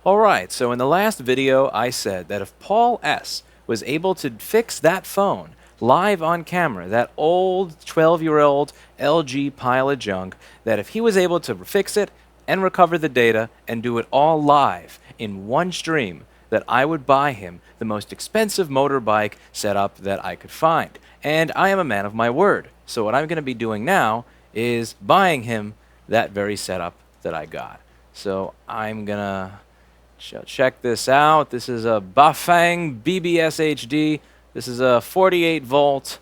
Alright, so in the last video I said that if Paul S. was able to fix that phone live on camera, that old 12-year-old LG pile of junk, that if he was able to fix it and recover the data and do it all live in one stream, that I would buy him the most expensive motorbike setup that I could find. And I am a man of my word. So what I'm going to be doing now is buying him that very setup that I got. So I'm going to check this out. This is a Bafang BBS HD. This is a 48 volt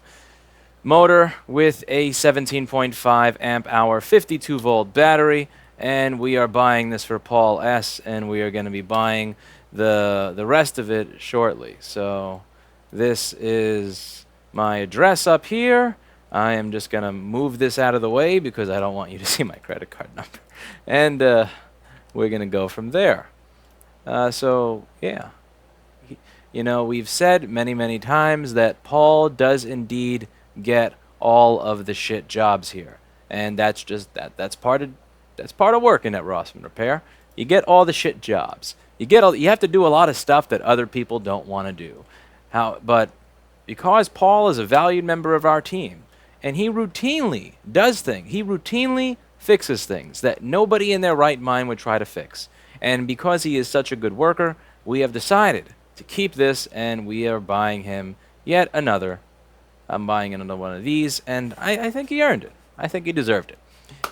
motor with a 17.5 amp hour 52 volt battery, and we are buying this for Paul S, and we are going to be buying the rest of it shortly. So this is my address up here. I am just going to move this out of the way because I don't want you to see my credit card number. And we're going to go from there. So, yeah. You know, we've said many, many times that Paul does indeed get all of the shit jobs here. And that's just that's part of working at Rossman Repair. You get all the shit jobs. You have to do a lot of stuff that other people don't want to do. But because Paul is a valued member of our team, and he routinely does things, he routinely fixes things that nobody in their right mind would try to fix. And because he is such a good worker, we have decided to keep this, and we are buying him yet another. I'm buying another one of these, and I think he earned it. I think he deserved it.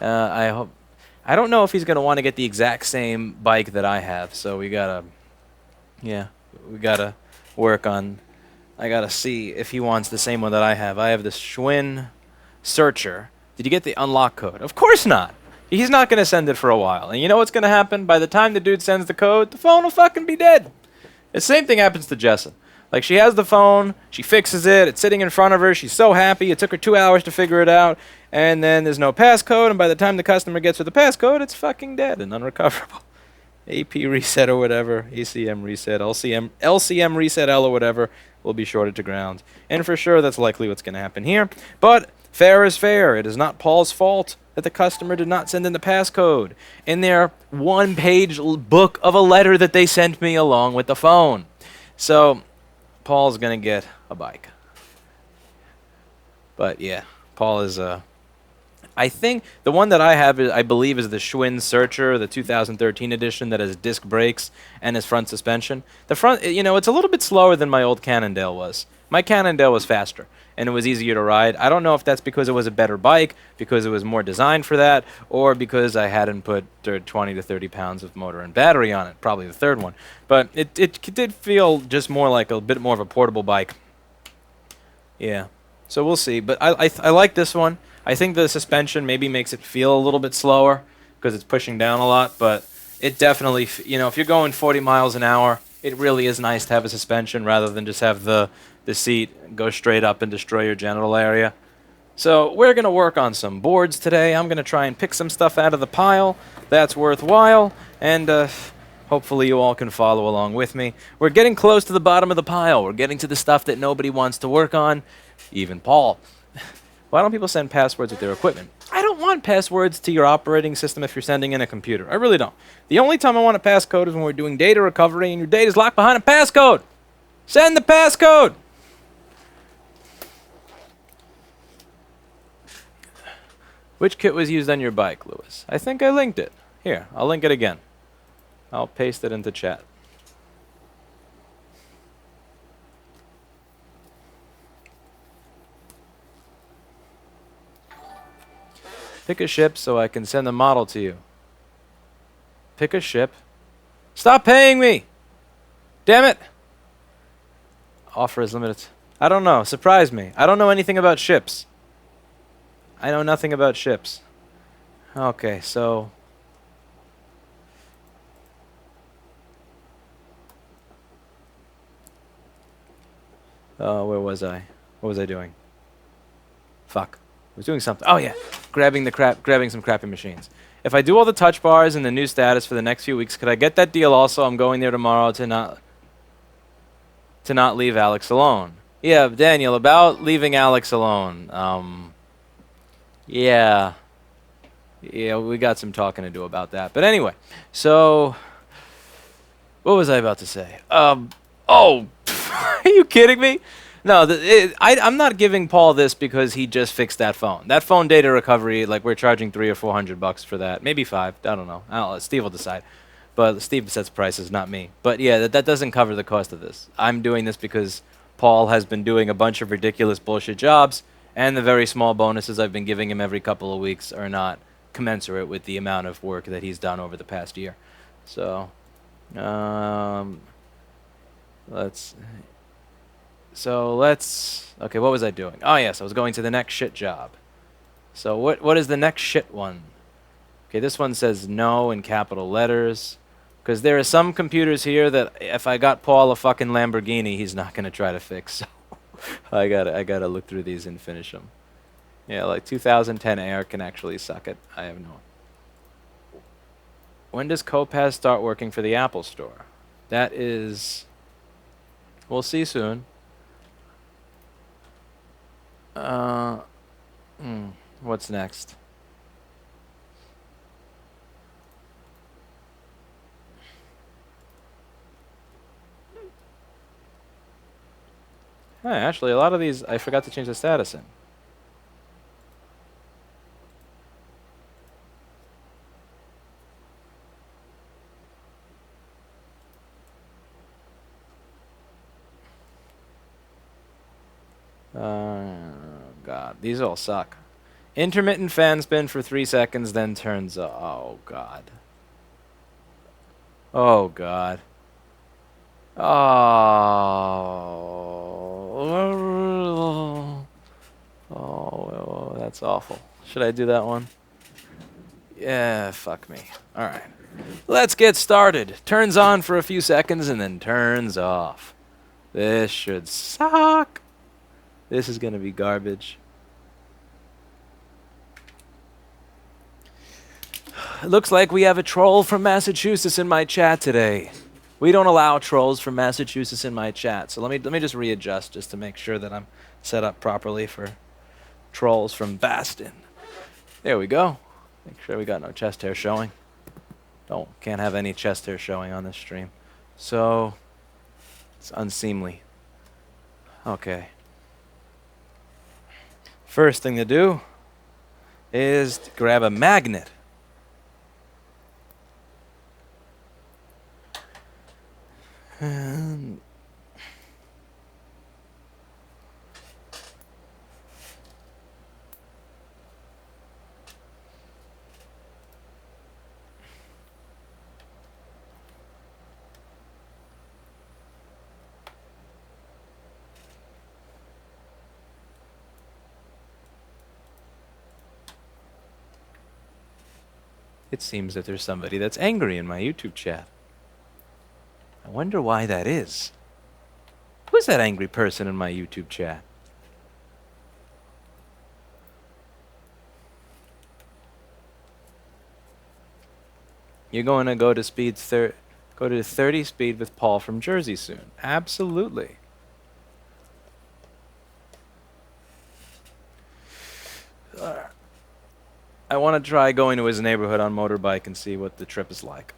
I don't know if he's going to want to get the exact same bike that I have, so we gotta work on. I gotta see if he wants the same one that I have. I have the Schwinn Searcher. Did you get the unlock code? Of course not. He's not going to send it for a while. And you know what's going to happen? By the time the dude sends the code, the phone will fucking be dead. The same thing happens to Jessa. Like, she has the phone, she fixes it, it's sitting in front of her, she's so happy, it took her 2 hours to figure it out, and then there's no passcode, and by the time the customer gets her the passcode, it's fucking dead and unrecoverable. AP reset or whatever, ACM reset, LCM reset L or whatever, will be shorted to ground. And for sure, that's likely what's going to happen here. But fair is fair. It is not Paul's fault that the customer did not send in the passcode in their one-page book of a letter that they sent me along with the phone. So Paul's going to get a bike. But yeah, Paul is I think the one that I have, I believe, is the Schwinn Searcher, the 2013 edition that has disc brakes and is front suspension. The front, you know, it's a little bit slower than my old Cannondale was. My Cannondale was faster, and it was easier to ride. I don't know if that's because it was a better bike, because it was more designed for that, or because I hadn't put 20 to 30 pounds of motor and battery on it, probably the third one. But it did feel just more like a bit more of a portable bike. Yeah, so we'll see. But I like this one. I think the suspension maybe makes it feel a little bit slower because it's pushing down a lot, but it definitely, you know, if you're going 40 miles an hour, it really is nice to have a suspension rather than just have the seat go straight up and destroy your genital area. So we're going to work on some boards today. I'm going to try and pick some stuff out of the pile that's worthwhile, and hopefully you all can follow along with me. We're getting close to the bottom of the pile. We're getting to the stuff that nobody wants to work on, even Paul. Why don't people send passwords with their equipment? I don't want passwords to your operating system if you're sending in a computer. I really don't. The only time I want a passcode is when we're doing data recovery and your data is locked behind a passcode. Send the passcode. Which kit was used on your bike, Lewis? I think I linked it. Here, I'll link it again. I'll paste it into chat. Pick a ship so I can send the model to you. Pick a ship. Stop paying me! Damn it! Offer is limited. I don't know. Surprise me. I don't know anything about ships. I know nothing about ships. Okay, so... where was I? What was I doing? Fuck. I was doing something. Oh yeah, grabbing some crappy machines. If I do all the touch bars and the new status for the next few weeks, could I get that deal also? I'm going there tomorrow to not leave Alex alone. Yeah, Daniel, about leaving Alex alone. Yeah, we got some talking to do about that. But anyway, so... 'Cause I don't want to leave Alex alone. Yeah, we got some talking to do about that. But anyway, so... 'Cause I don't want to leave Alex alone. Yeah, we got some talking to do about that. But anyway, so... 'Cause I don't want to leave Alex alone. Yeah, we got some talking to do about that. But anyway, so... 'Cause I don't want to leave Alex alone. Yeah, we got some talking to do about that. But anyway, so... 'Cause I don't want to leave Alex alone. Yeah, we got some talking to do about that. But anyway, so... 'Cause I don't want to leave Alex alone. Yeah, we got some talking to do about that. But anyway, so... What was I about to say? Oh, are you kidding me? No, I'm not giving Paul this because he just fixed that phone. That phone data recovery, like we're charging $300 or $400 for that, maybe $5. I don't know. Steve will decide. But Steve sets prices, not me. But yeah, that doesn't cover the cost of this. I'm doing this because Paul has been doing a bunch of ridiculous bullshit jobs, and the very small bonuses I've been giving him every couple of weeks are not commensurate with the amount of work that he's done over the past year. So, let's. Okay, what was I doing? Oh yes, I was going to the next shit job. So what is the next shit one? Okay, this one says no in capital letters. Because there are some computers here that if I got Paul a fucking Lamborghini, he's not gonna try to fix. So I gotta look through these and finish them. Yeah, like 2010 Air can actually suck it. I have no. When does Copaz start working for the Apple Store? That is. We'll see soon. What's next? Hey, actually, a lot of these I forgot to change the status in. God, these all suck. Intermittent fan spin for 3 seconds, then turns off. Oh, God. Oh, God. Oh. Oh, that's awful. Should I do that one? Yeah, fuck me. Alright. Let's get started. Turns on for a few seconds and then turns off. This should suck. This is going to be garbage. It looks like we have a troll from Massachusetts in my chat today. We don't allow trolls from Massachusetts in my chat. So let me just readjust just to make sure that I'm set up properly for trolls from Boston. There we go. Make sure we got no chest hair showing. Can't have any chest hair showing on this stream. So it's unseemly. Okay. First thing to do is to grab a magnet. And it seems that there's somebody that's angry in my YouTube chat. I wonder why that is. Who's that angry person in my YouTube chat? You're going to go to 30 speed with Paul from Jersey soon. Absolutely. I want to try going to his neighborhood on Motorbike and see what the trip is like.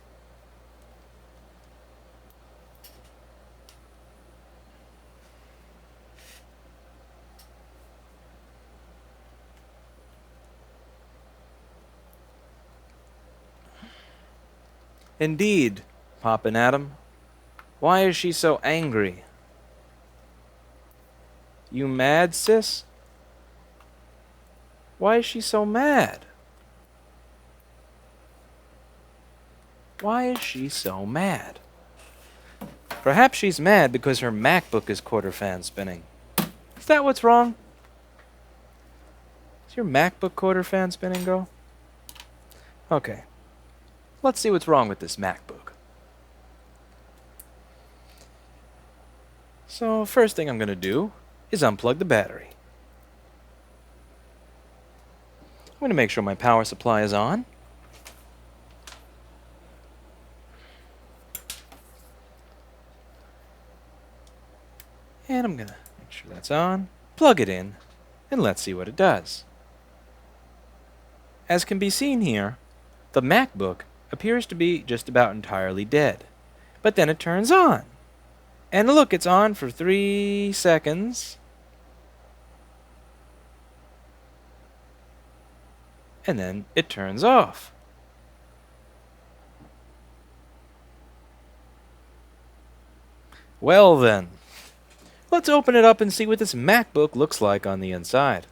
Indeed, Poppin' Adam. Why is she so angry? You mad, sis? Why is she so mad? Why is she so mad? Perhaps she's mad because her MacBook is quarter fan spinning. Is that what's wrong? Is your MacBook quarter fan spinning, girl? Okay. Let's see what's wrong with this MacBook. So, first thing I'm going to do is unplug the battery. I'm going to make sure my power supply is on. And I'm going to make sure that's on, plug it in, and let's see what it does. As can be seen here, the MacBook appears to be just about entirely dead, but then it turns on. And look, it's on for 3 seconds. And then it turns off. Well then, let's open it up and see what this MacBook looks like on the inside.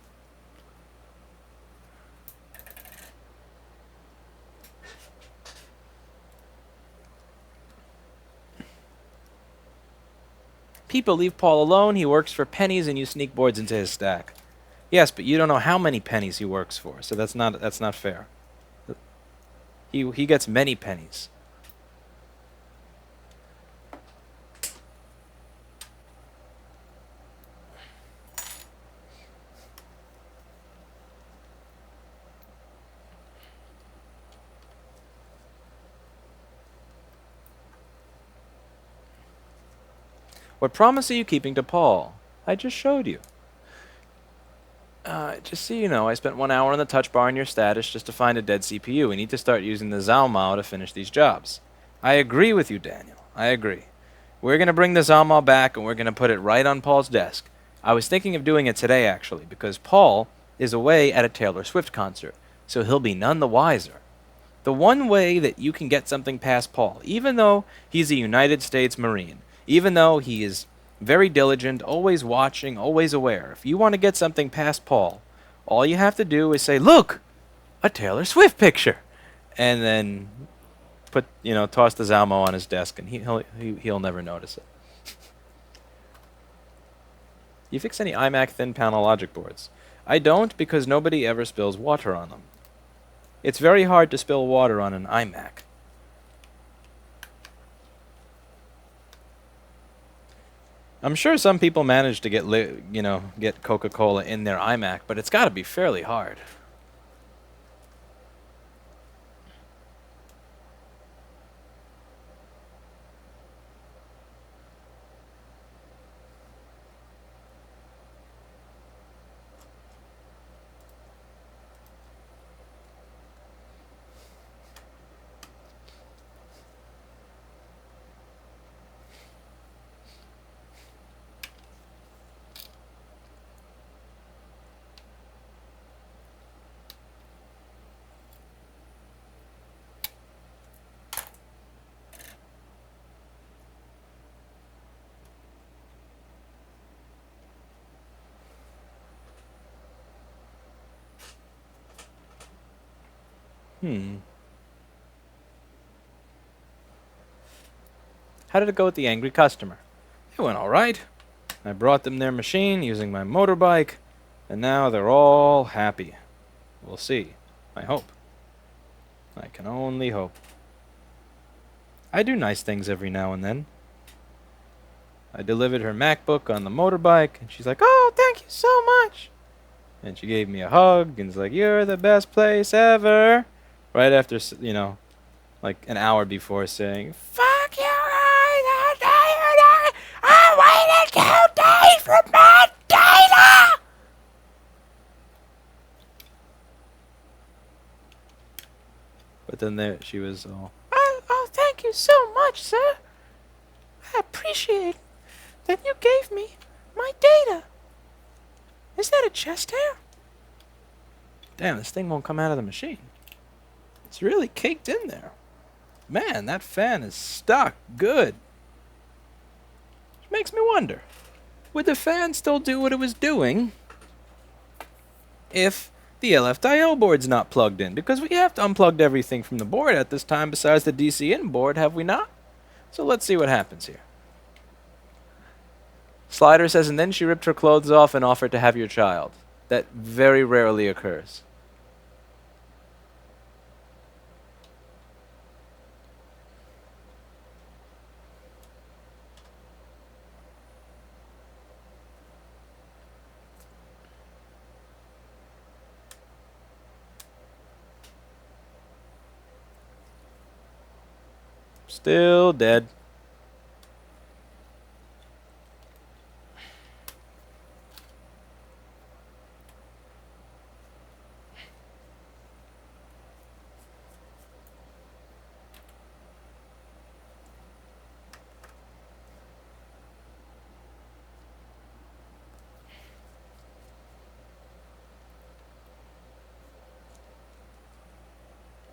People leave Paul alone. He works for pennies and you sneak boards into his stack. Yes, but you don't know how many pennies he works for, so that's not fair. He gets many pennies. What promise are you keeping to Paul? I just showed you. Just so you know, I spent 1 hour on the touch bar in your status just to find a dead CPU. We need to start using the Zalmao to finish these jobs. I agree with you, Daniel. I agree. We're going to bring the Zalmao back and we're going to put it right on Paul's desk. I was thinking of doing it today, actually, because Paul is away at a Taylor Swift concert, so he'll be none the wiser. The one way that you can get something past Paul, even though he's a United States Marine, even though he is very diligent, always watching, always aware, if you want to get something past Paul, all you have to do is say, look, a Taylor Swift picture, and then toss the Zalmo on his desk, and he'll never notice it. You fix any iMac thin panel logic boards? I don't, because nobody ever spills water on them. It's very hard to spill water on an iMac. I'm sure some people manage to get Coca-Cola in their iMac, but it's got to be fairly hard. How did it go with the angry customer? It went all right. I brought them their machine using my motorbike, and now they're all happy. We'll see. I hope. I can only hope. I do nice things every now and then. I delivered her MacBook on the motorbike, and she's like, oh, thank you so much. And she gave me a hug, and it's like, you're the best place ever. Right after, like an hour before saying, fuck you guys, I waited 2 days for my data! But then she was all, oh, thank you so much, sir. I appreciate that you gave me my data. Is that a chest hair? Damn, this thing won't come out of the machine. It's really caked in there. Man, that fan is stuck good. Which makes me wonder, would the fan still do what it was doing if the LFDIO board's not plugged in? Because we have to unplug everything from the board at this time besides the DC in board, have we not? So let's see what happens here. Slider says, and then she ripped her clothes off and offered to have your child. That very rarely occurs. Still dead.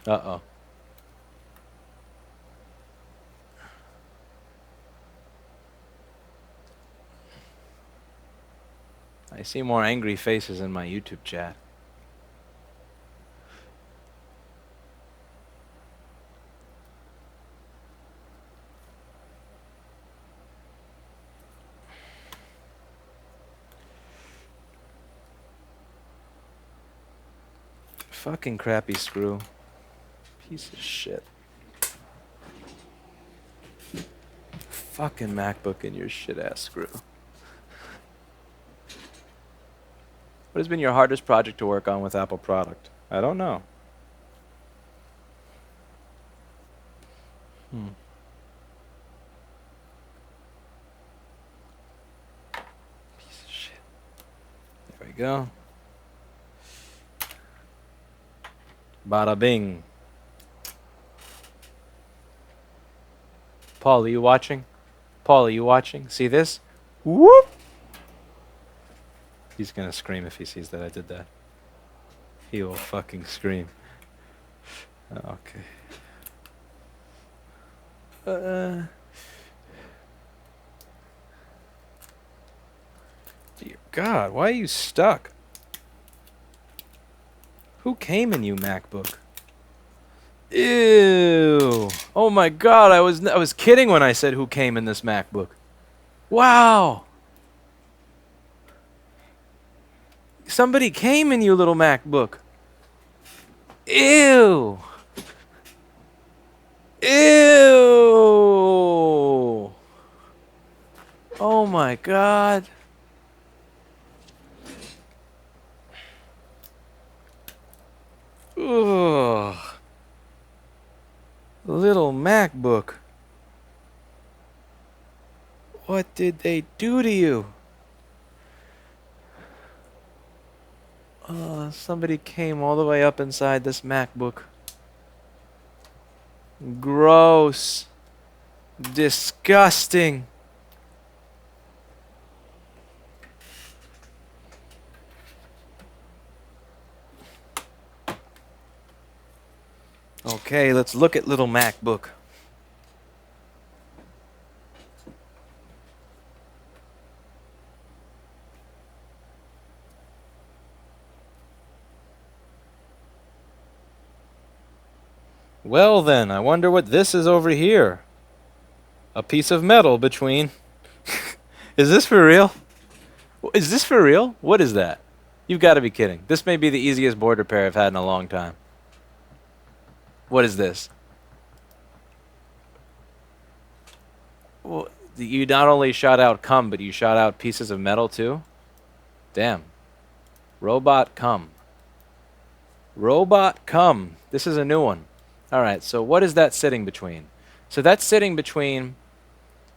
Uh-oh. I see more angry faces in my YouTube chat. Fucking crappy screw. Piece of shit. Fucking MacBook and your shit-ass screw. What has been your hardest project to work on with Apple product? I don't know. Piece of shit. There we go. Bada bing. Paul, are you watching? Paul, are you watching? See this? Whoop! He's gonna scream if he sees that I did that. He will fucking scream. Okay. Dear God, why are you stuck? Who came in you, MacBook? Ew! Oh my God, I was kidding when I said who came in this MacBook. Wow! Somebody came in you, little MacBook. Ew! Ew! Oh my God. Ugh. Little MacBook. What did they do to you? Somebody came all the way up inside this MacBook. Gross. Disgusting. Okay, let's look at little MacBook. Well then, I wonder what this is over here. A piece of metal between... Is this for real? Is this for real? What is that? You've got to be kidding. This may be the easiest board repair I've had in a long time. What is this? Well, you not only shot out cum, but you shot out pieces of metal too? Damn. Robot cum. Robot cum. This is a new one. Alright, so what is that sitting between? So that's sitting between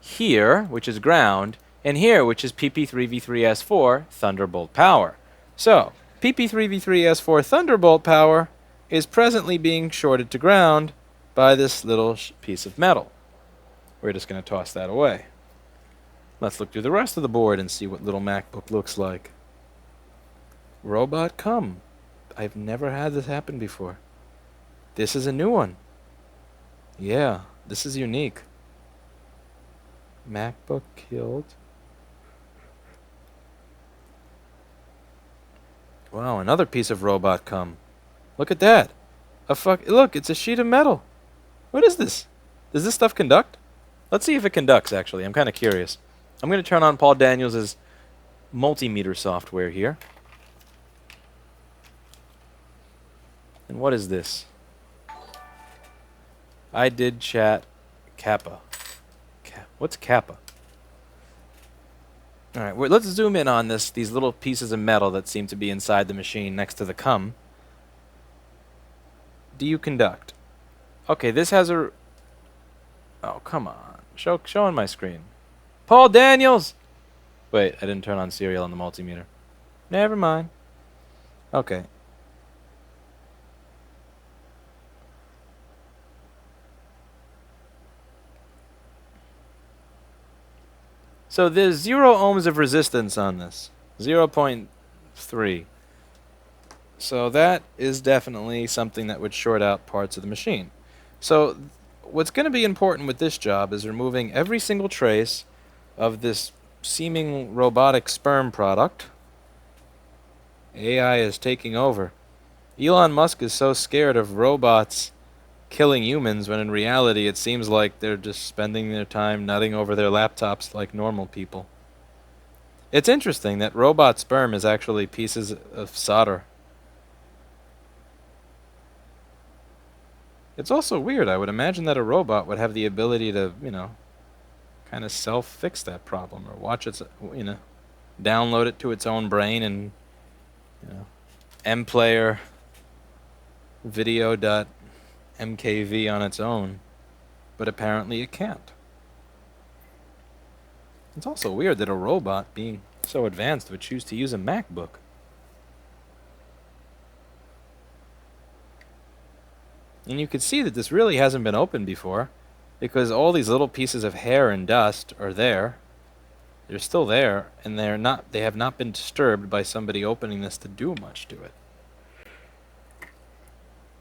here, which is ground, and here, which is PP3V3S4 Thunderbolt power. So, PP3V3S4 Thunderbolt power is presently being shorted to ground by this little piece of metal. We're just going to toss that away. Let's look through the rest of the board and see what little MacBook looks like. Robot cum. I've never had this happen before. This is a new one. Yeah, this is unique. MacBook killed. Wow, another piece of robot cum. Look at that. Look, it's a sheet of metal. What is this? Does this stuff conduct? Let's see if it conducts, actually. I'm kind of curious. I'm going to turn on Paul Daniels' multimeter software here. And what is this? I did chat kappa. What's kappa? Alright, let's zoom in on these little pieces of metal that seem to be inside the machine next to the cum. Do you conduct? Okay, this has a... Oh, come on. Show on my screen. Paul Daniels! Wait, I didn't turn on serial on the multimeter. Never mind. Okay. So there's 0 ohms of resistance on this. 0.3. So that is definitely something that would short out parts of the machine. So what's going to be important with this job is removing every single trace of this seeming robotic sperm product. AI is taking over. Elon Musk is so scared of robots killing humans when in reality it seems like they're just spending their time nutting over their laptops like normal people. It's interesting that robot sperm is actually pieces of solder. It's also weird. I would imagine that a robot would have the ability to, kind of self-fix that problem or watch its, download it to its own brain and, mplayer video.mkv on its own. But apparently it can't. It's also weird that a robot, being so advanced, would choose to use a MacBook. And you can see that this really hasn't been opened before, because all these little pieces of hair and dust are there. They're still there, and they have not been disturbed by somebody opening this to do much to it.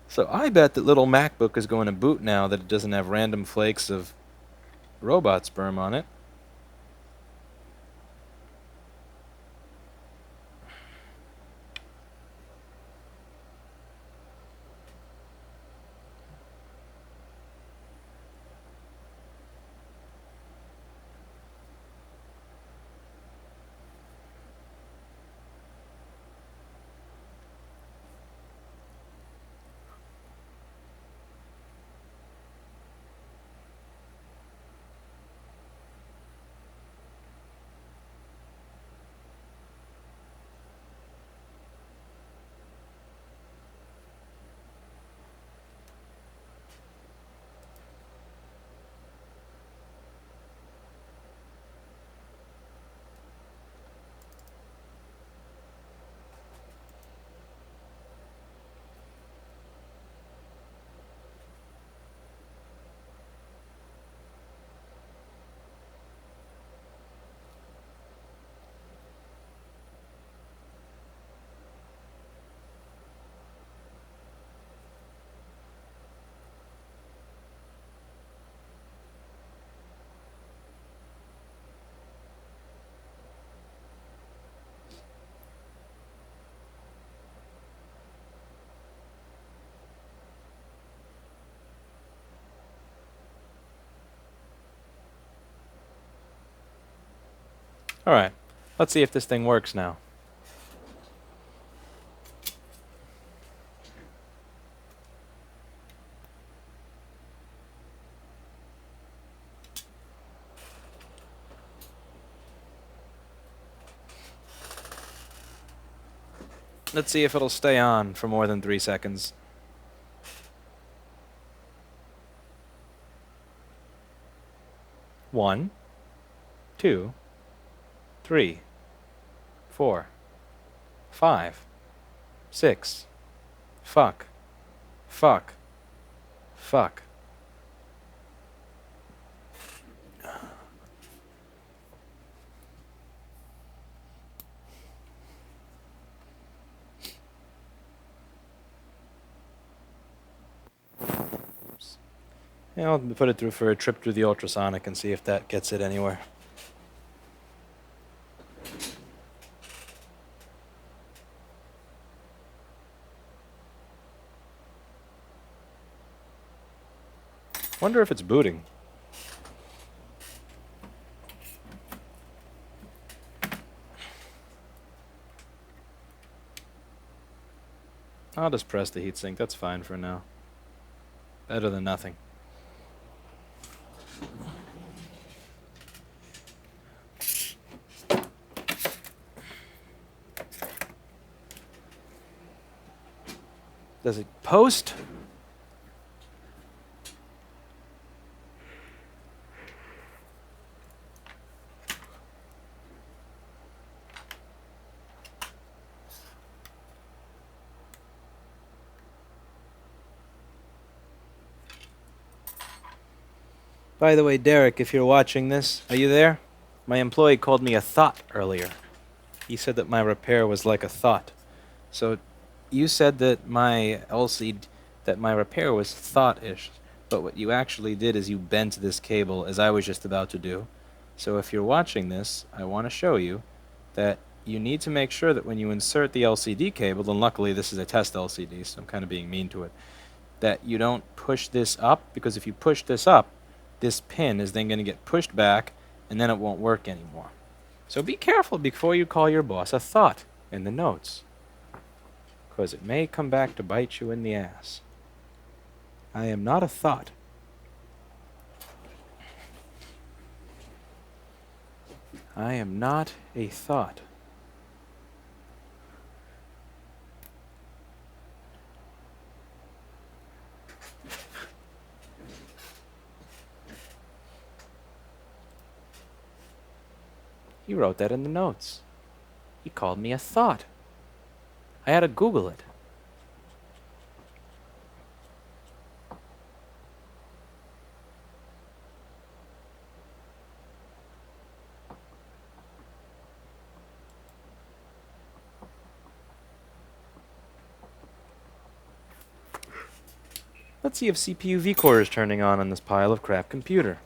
So I bet that little MacBook is going to boot now that it doesn't have random flakes of robot sperm on it. Alright, let's see if this thing works now. Let's see if it'll stay on for more than 3 seconds. One, 2, 3, 4, 5, 6. Fuck. Fuck. Fuck. Yeah, I'll put it through for a trip through the ultrasonic and see if that gets it anywhere. Wonder if it's booting. I'll just press the heatsink. That's fine for now. Better than nothing. Does it post? By the way, Derek, if you're watching this, are you there? My employee called me a thought earlier. He said that my repair was like a thought. So you said that my LCD, that my repair was thought-ish, but what you actually did is you bent this cable as I was just about to do. So if you're watching this, I want to show you that you need to make sure that when you insert the LCD cable, and luckily this is a test LCD, so I'm kind of being mean to it, that you don't push this up, because if you push this up, this pin is then going to get pushed back, and then it won't work anymore. So be careful before you call your boss a thought in the notes, because it may come back to bite you in the ass. I am not a thought. I am not a thought. He wrote that in the notes. He called me a thought. I had to Google it. Let's see if CPU vCore is turning on this pile of crap computer.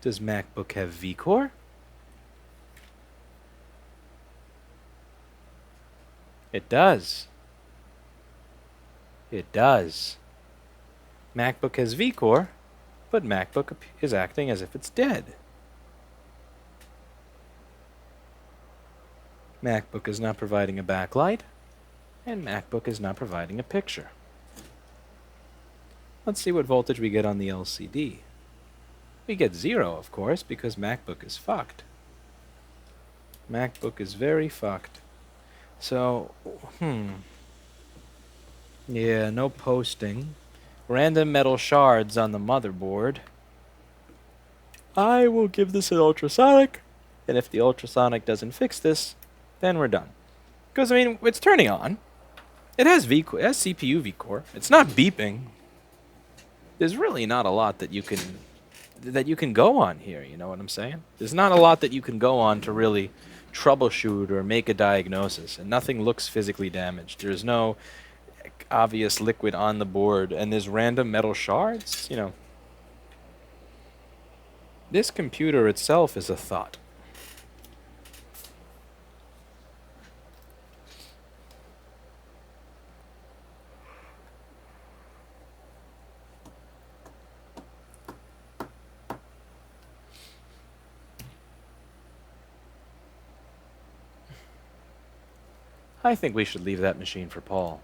Does MacBook have vCore? It does. It does. MacBook has vCore, but MacBook is acting as if it's dead. MacBook is not providing a backlight, and MacBook is not providing a picture. Let's see what voltage we get on the LCD. We get 0, of course, because MacBook is fucked. MacBook is very fucked. So, yeah, no posting. Random metal shards on the motherboard. I will give this an ultrasonic, and if the ultrasonic doesn't fix this, then we're done. Because, I mean, it's turning on. It has vCore, it has CPU vCore. It's not beeping. There's really not a lot that you can go on here, you know what I'm saying? There's not a lot that you can go on to really troubleshoot or make a diagnosis, and nothing looks physically damaged. There's no obvious liquid on the board, and there's random metal shards, you know. This computer itself is a thought. I think we should leave that machine for Paul.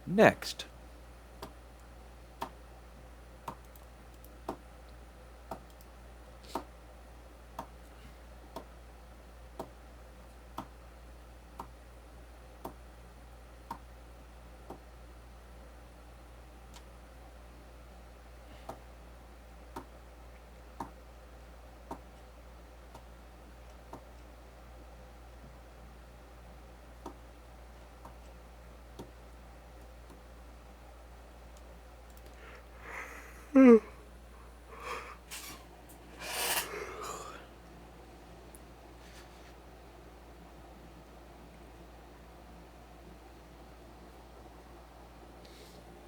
Next.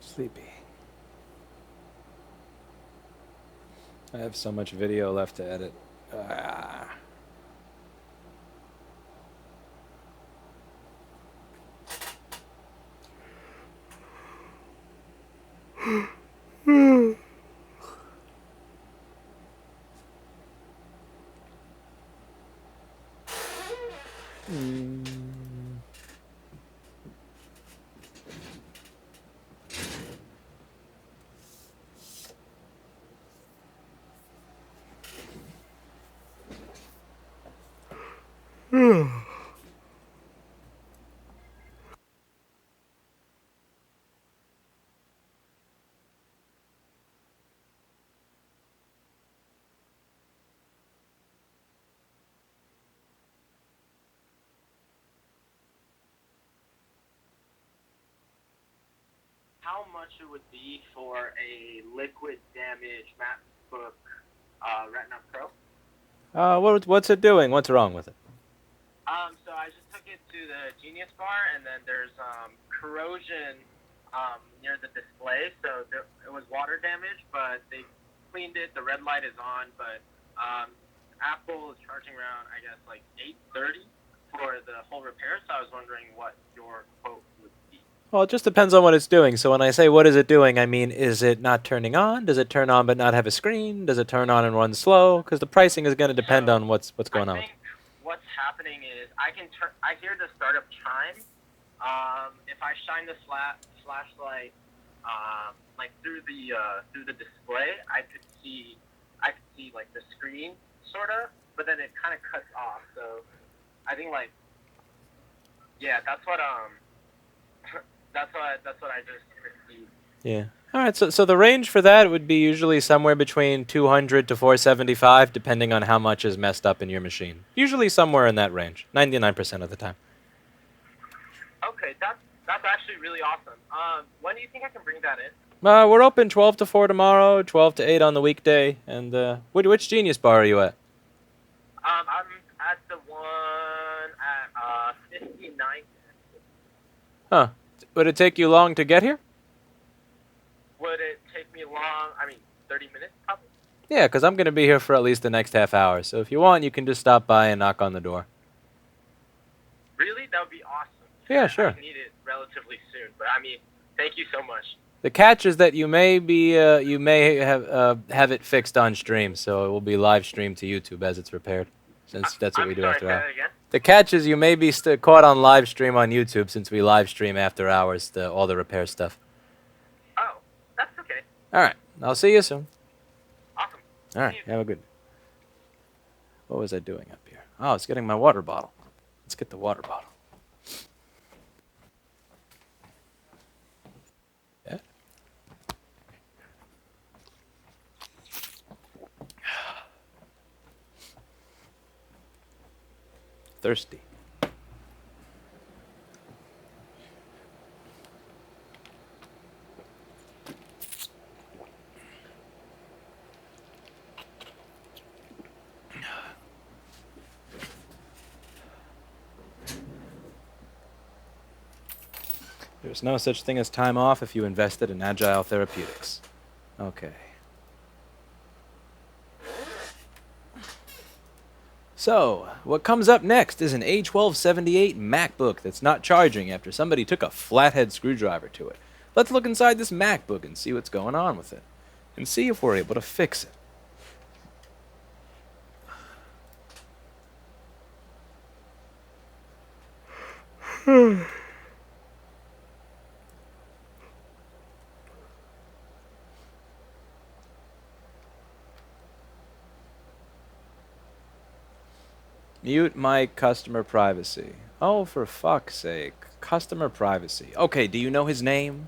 Sleepy. I have so much video left to edit. how much it would be for a liquid damage MacBook Retina Pro. What's it doing? What's wrong with it? So I just took it to the Genius Bar, and then there's corrosion near the display. So it was water damage, but they cleaned it. The red light is on, but Apple is charging around, I guess, like $830 for the whole repair. So I was wondering what your quote would be. Well, it just depends on what it's doing. So when I say what is it doing, I mean, is it not turning on? Does it turn on but not have a screen? Does it turn on and run slow? Because the pricing is going to depend on what's going on. I think what's happening is I hear the startup chime. If I shine the flashlight like through the display, I could see like the screen sort of, but then it kind of cuts off. So I think like that's what I just received. Yeah. All right. So the range for that would be usually somewhere between 200 to 475, depending on how much is messed up in your machine. Usually somewhere in that range, 99% of the time. Okay, that's actually really awesome. When do you think I can bring that in? We're open 12 to 4 tomorrow, 12 to 8 on the weekday. And which Genius Bar are you at? I'm at the one at 59. Huh. Would it take you long to get here? Would it take me long? I mean, 30 minutes probably. Yeah, because I'm going to be here for at least the next half hour. So if you want, you can just stop by and knock on the door. Really? That would be awesome. Yeah, sure. I need it relatively soon, but I mean, thank you so much. The catch is that you may have it fixed on stream, so it will be live streamed to YouTube as it's repaired, since that's what we do after hours. The catch is you may be caught on live stream on YouTube, since we live stream after hours all the repair stuff. Oh, that's okay. All right, I'll see you soon. Awesome. All right, have a good. What was I doing up here? Oh, I was getting my water bottle. Let's get the water bottle. Yeah. Thirsty. There's no such thing as time off if you invested in agile therapeutics. Okay. So, what comes up next is an A1278 MacBook that's not charging after somebody took a flathead screwdriver to it. Let's look inside this MacBook and see what's going on with it, and see if we're able to fix it. Mute my customer privacy. Oh, for fuck's sake. Customer privacy. Okay, do you know his name?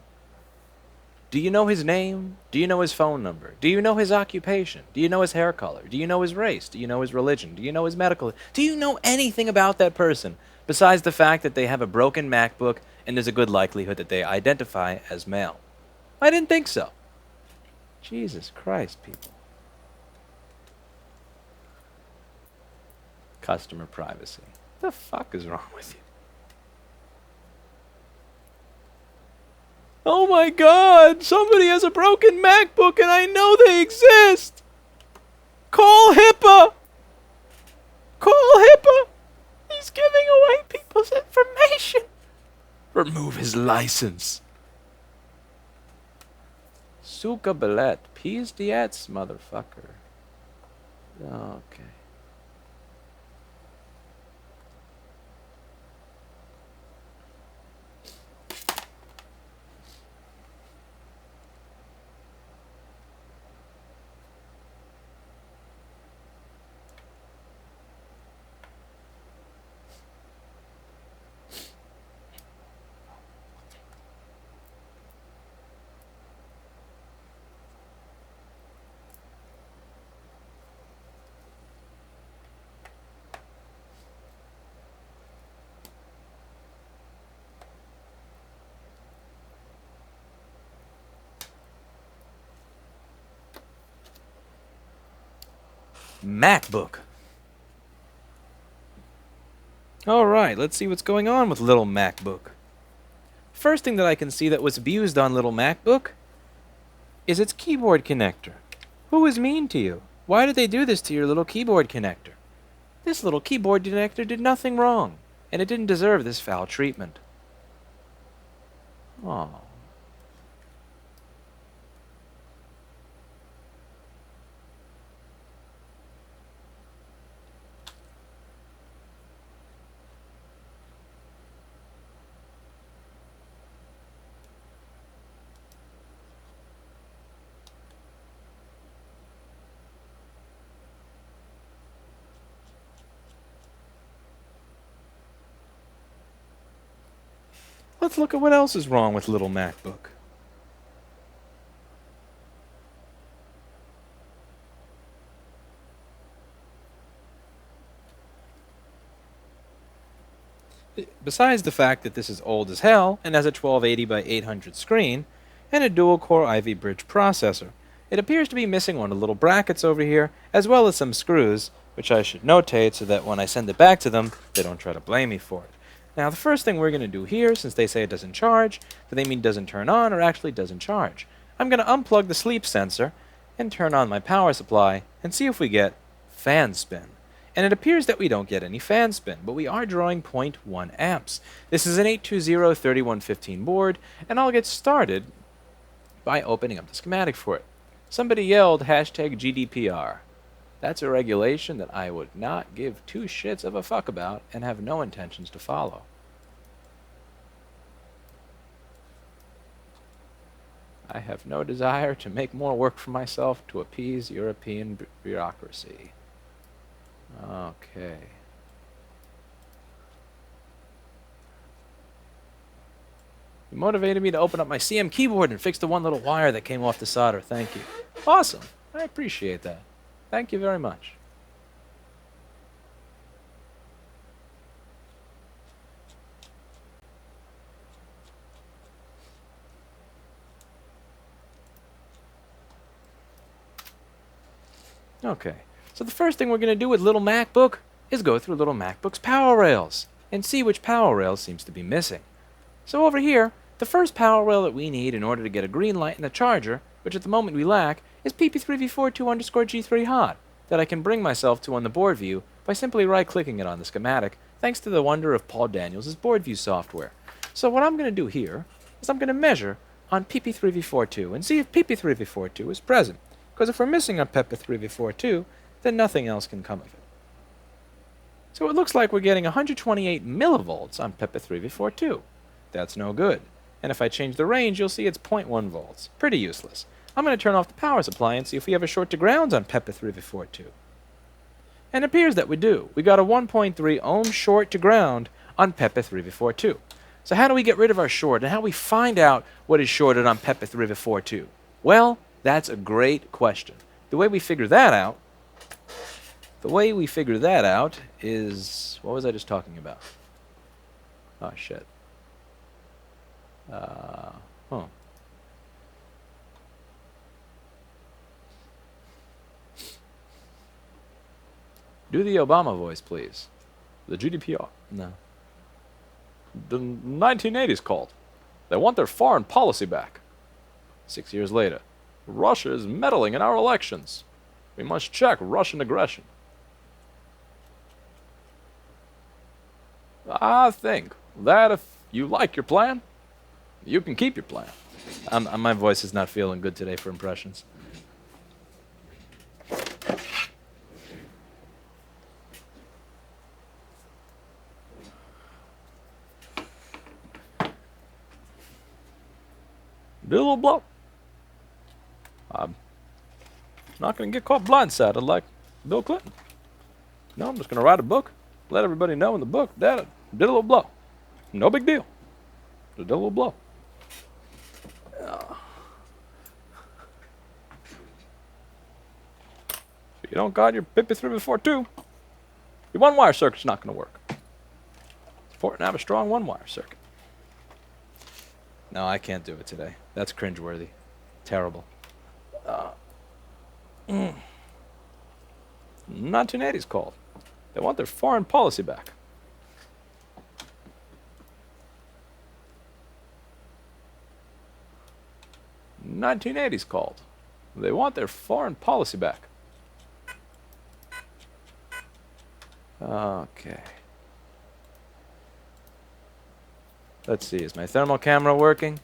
Do you know his name? Do you know his phone number? Do you know his occupation? Do you know his hair color? Do you know his race? Do you know his religion? Do you know his medical? Do you know anything about that person besides the fact that they have a broken MacBook and there's a good likelihood that they identify as male? I didn't think so. Jesus Christ, people. Customer privacy. What the fuck is wrong with you? Oh my god! Somebody has a broken MacBook and I know they exist! Call HIPAA! Call HIPAA! He's giving away people's information! Remove his license. Suka Ballet. Peas diets, motherfucker. Okay. MacBook. Alright, let's see what's going on with little MacBook. First thing that I can see that was abused on little MacBook is its keyboard connector. Who was mean to you? Why did they do this to your little keyboard connector? This little keyboard connector did nothing wrong, and it didn't deserve this foul treatment. Aww. Let's look at what else is wrong with little MacBook. Besides the fact that this is old as hell and has a 1280 by 800 screen and a dual-core Ivy Bridge processor, it appears to be missing one of the little brackets over here, as well as some screws, which I should notate so that when I send it back to them, they don't try to blame me for it. Now, the first thing we're going to do here, since they say it doesn't charge, do they mean doesn't turn on or actually doesn't charge? I'm going to unplug the sleep sensor and turn on my power supply and see if we get fan spin. And it appears that we don't get any fan spin, but we are drawing 0.1 amps. This is an 820-3115 board, and I'll get started by opening up the schematic for it. Somebody yelled hashtag GDPR. That's a regulation that I would not give two shits of a fuck about and have no intentions to follow. I have no desire to make more work for myself to appease European bureaucracy. Okay. You motivated me to open up my CM keyboard and fix the one little wire that came off the solder. Thank you. Awesome. I appreciate that. Thank you very much. Okay. So the first thing we're going to do with little MacBook is go through little MacBook's power rails and see which power rail seems to be missing. So over here, the first power rail that we need in order to get a green light in the charger, which at the moment we lack, is PP3V42_G3 hot, that I can bring myself to on the board view by simply right-clicking it on the schematic, thanks to the wonder of Paul Daniels' board view software. So what I'm going to do here is I'm going to measure on PP3V42 and see if PP3V42 is present, because if we're missing on PP3V42, then nothing else can come of it. So it looks like we're getting 128 millivolts on PP3V42. That's no good. And if I change the range, you'll see it's 0.1 volts. Pretty useless. I'm going to turn off the power supply and see if we have a short to grounds on PP3V42. And it appears that we do. We got a 1.3 ohm short to ground on PP3V42. So how do we get rid of our short, and how do we find out what is shorted on PP3V42? Well, that's a great question. The way we figure that out is, what was I just talking about? Oh shit. Do the Obama voice, please. The GDPR. No. The 1980s called. They want their foreign policy back. 6 years later. Russia is meddling in our elections. We must check Russian aggression. I think that if you like your plan, you can keep your plan. My voice is not feeling good today for impressions. Do a little blow. I'm not going to get caught blindsided like Bill Clinton. No, I'm just going to write a book, let everybody know in the book that I did a little blow. No big deal. Just did a little blow. If you don't got your PP3V42, your one-wire circuit's not going to work. It's important to have a strong one-wire circuit. No, I can't do it today. That's cringeworthy. Terrible. 1980's called. They want their foreign policy back. '80's called. They want their foreign policy back. Okay. Let's see, is my thermal camera working?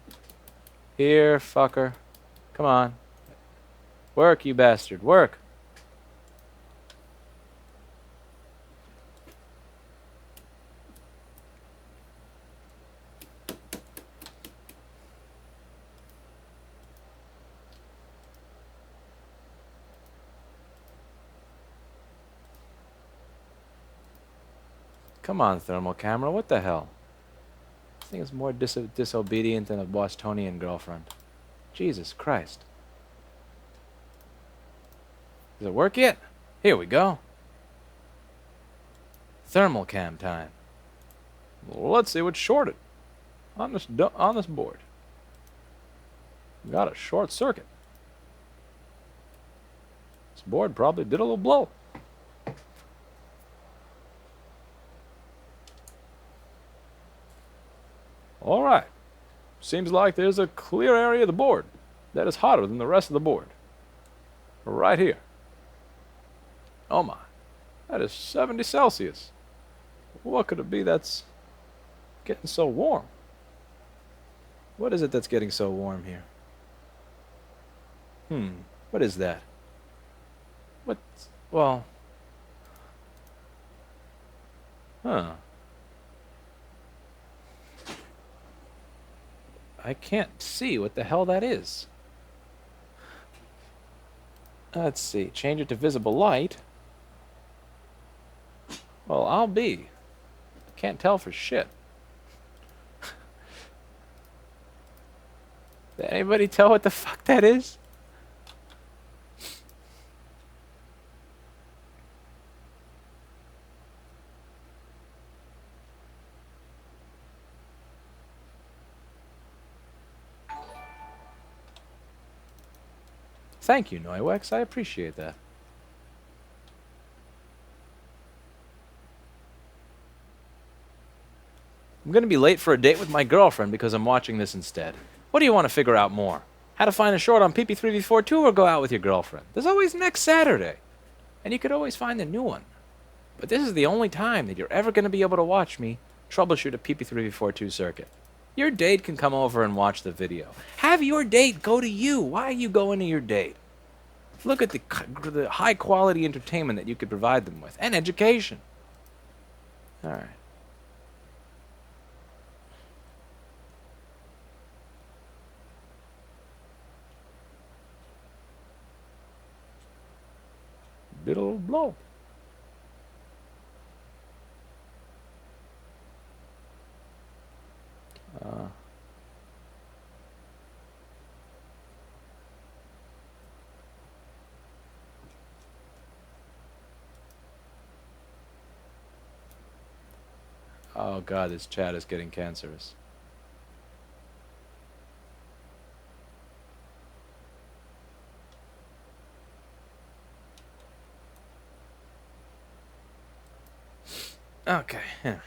Here, fucker. Come on. Work, you bastard, work. Come on, thermal camera, what the hell? This thing is more disobedient than a Bostonian girlfriend. Jesus Christ. Does it work yet? Here we go. Thermal cam time. Well, let's see what's shorted on this board. We got a short circuit. This board probably did a little blow. All right. Seems like there's a clear area of the board that is hotter than the rest of the board. Right here. Oh my. That is 70 Celsius. What could it be that's getting so warm? What is it that's getting so warm here? What is that? What? Well. Huh. I can't see what the hell that is. Let's see. Change it to visible light. Well, I'll be. Can't tell for shit. Did anybody tell what the fuck that is? Thank you, Noiwex. I appreciate that. I'm going to be late for a date with my girlfriend because I'm watching this instead. What do you want to figure out more? How to find a short on PP3V42 or go out with your girlfriend? There's always next Saturday. And you could always find a new one. But this is the only time that you're ever going to be able to watch me troubleshoot a PP3V42 circuit. Your date can come over and watch the video. Have your date go to you. Why are you going to your date? Look at the high quality entertainment that you could provide them with. And education. Alright. Little blow. Oh god, this chat is getting cancerous. Okay, yeah.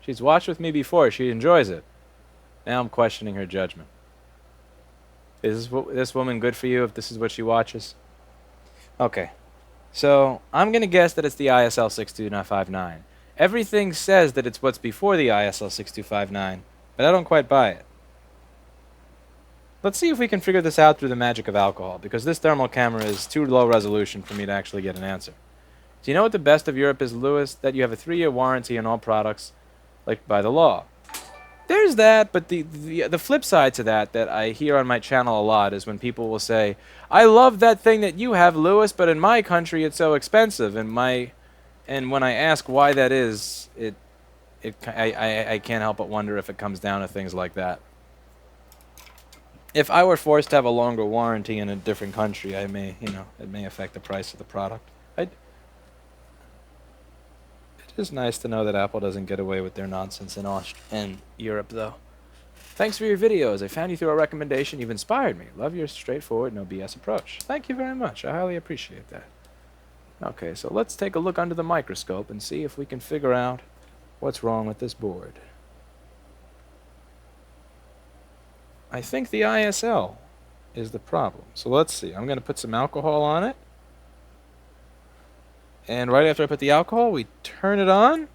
She's watched with me before. She enjoys it. Now I'm questioning her judgment. Is this woman good for you if this is what she watches? Okay. So, I'm going to guess that it's the ISL 6259. Everything says that it's what's before the ISL 6259, but I don't quite buy it. Let's see if we can figure this out through the magic of alcohol, because this thermal camera is too low resolution for me to actually get an answer. Do you know what the best of Europe is, Lewis? That you have a 3-year warranty on all products, like by the law. There's that, but the flip side to that I hear on my channel a lot is when people will say, I love that thing that you have, Lewis, but in my country it's so expensive. And when I ask why that is, I can't help but wonder if it comes down to things like that. If I were forced to have a longer warranty in a different country, it may affect the price of the product. It is nice to know that Apple doesn't get away with their nonsense in Europe, though. Thanks for your videos. I found you through a recommendation. You've inspired me. Love your straightforward, no BS approach. Thank you very much. I highly appreciate that. Okay, so let's take a look under the microscope and see if we can figure out what's wrong with this board. I think the ISL is the problem. So let's see. I'm going to put some alcohol on it. And right after I put the alcohol, we turn it on.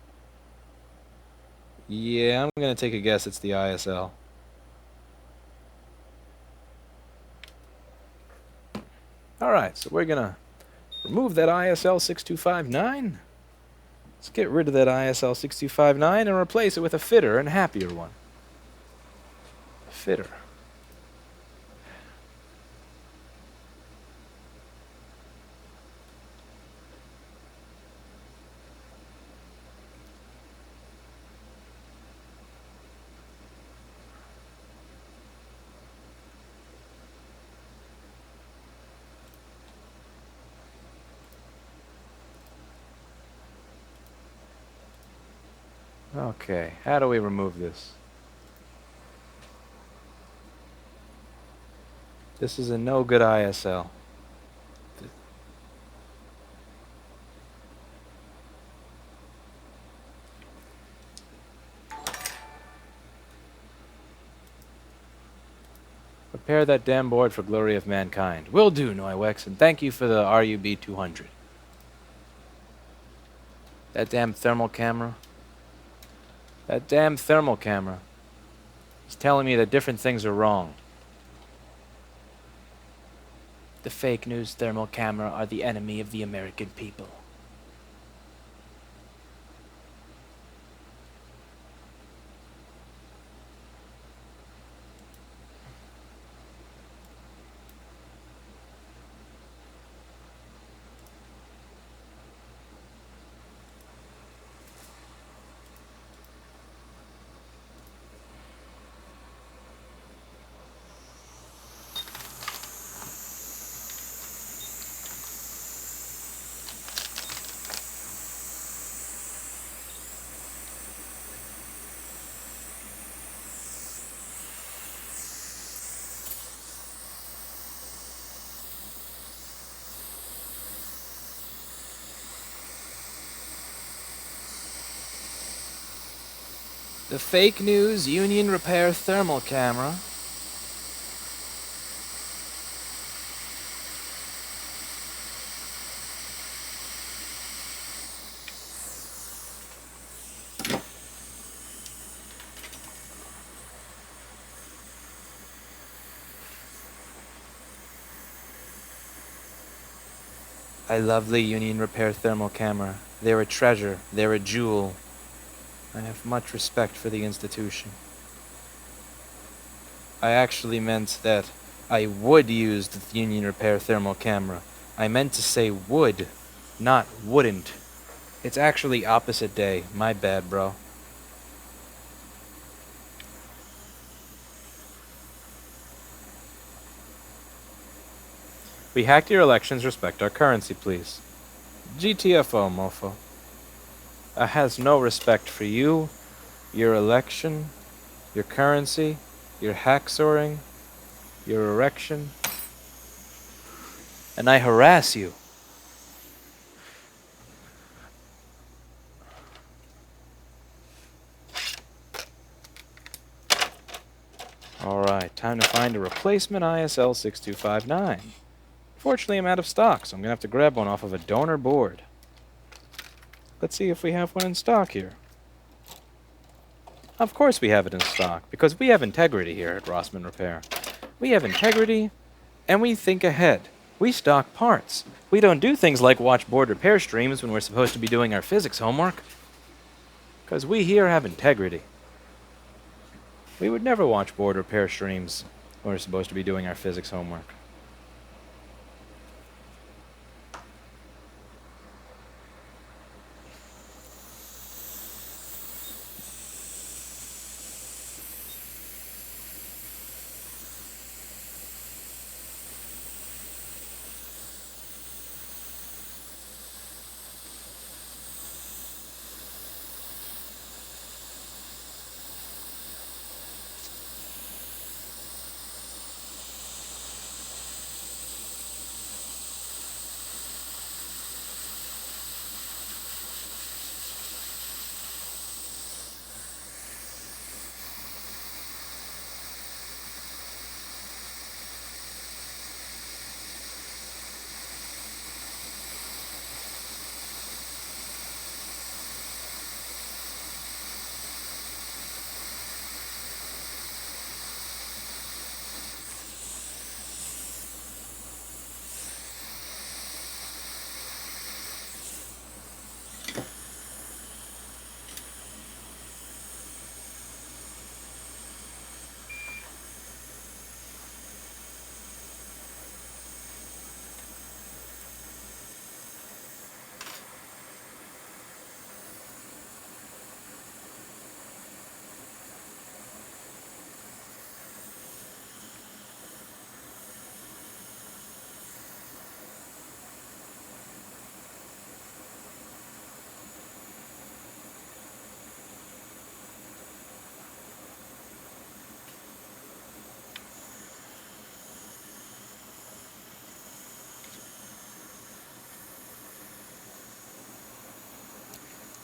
Yeah, I'm going to take a guess it's the ISL. Alright, so we're going to remove that ISL 6259. Let's get rid of that ISL 6259 and replace it with a fitter and happier one. Fitter. Okay, how do we remove this? This is a no good ISL. Repair that damn board for glory of mankind. Will do, Noiwex, and thank you for the RUB 200. That damn thermal camera. That damn thermal camera is telling me that different things are wrong. The fake news thermal camera are the enemy of the American people. The fake news Union Repair thermal camera. I love the Union Repair thermal camera. They're a treasure. They're a jewel. I have much respect for the institution. I actually meant that I would use the Union Repair thermal camera. I meant to say would, not wouldn't. It's actually opposite day. My bad, bro. We hacked your elections. Respect our currency, please. GTFO, mofo. Has no respect for you, your election, your currency, your hacksoring, your erection, and I harass you. Alright, time to find a replacement ISL 6259. Fortunately, I'm out of stock, so I'm going to have to grab one off of a donor board. Let's see if we have one in stock here. Of course we have it in stock, because we have integrity here at Rossman Repair. We have integrity, and we think ahead. We stock parts. We don't do things like watch board repair streams when we're supposed to be doing our physics homework. Because we here have integrity. We would never watch board repair streams when we're supposed to be doing our physics homework.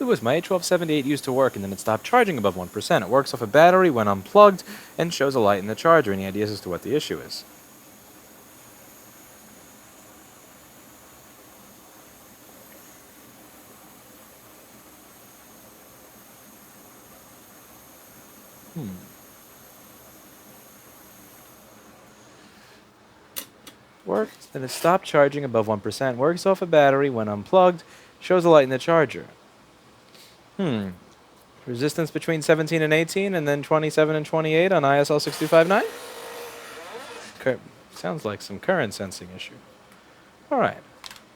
was my A1278 used to work and then it stopped charging above 1%. It works off a battery when unplugged and shows a light in the charger. Any ideas as to what the issue is? Works, then it stopped charging above 1%. Works off a battery when unplugged. Shows a light in the charger. Resistance between 17 and 18, and then 27 and 28 on ISL 6259? Sounds like some current sensing issue. Alright,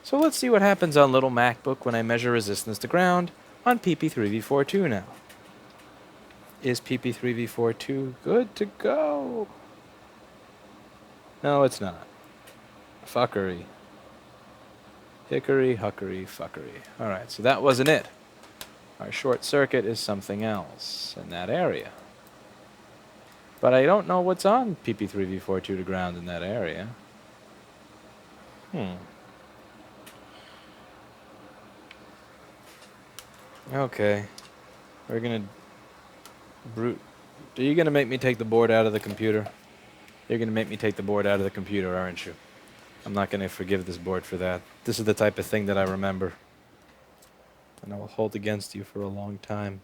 so let's see what happens on little MacBook when I measure resistance to ground on PP3V42 now. Is PP3V42 good to go? No, it's not. Fuckery. Hickory, huckery, fuckery. Alright, so that wasn't it. Our short circuit is something else in that area. But I don't know what's on PP3V42 to ground in that area. Okay. We're gonna brute. Are you gonna make me take the board out of the computer? You're gonna make me take the board out of the computer, aren't you? I'm not gonna forgive this board for that. This is the type of thing that I remember. And I will hold against you for a long time.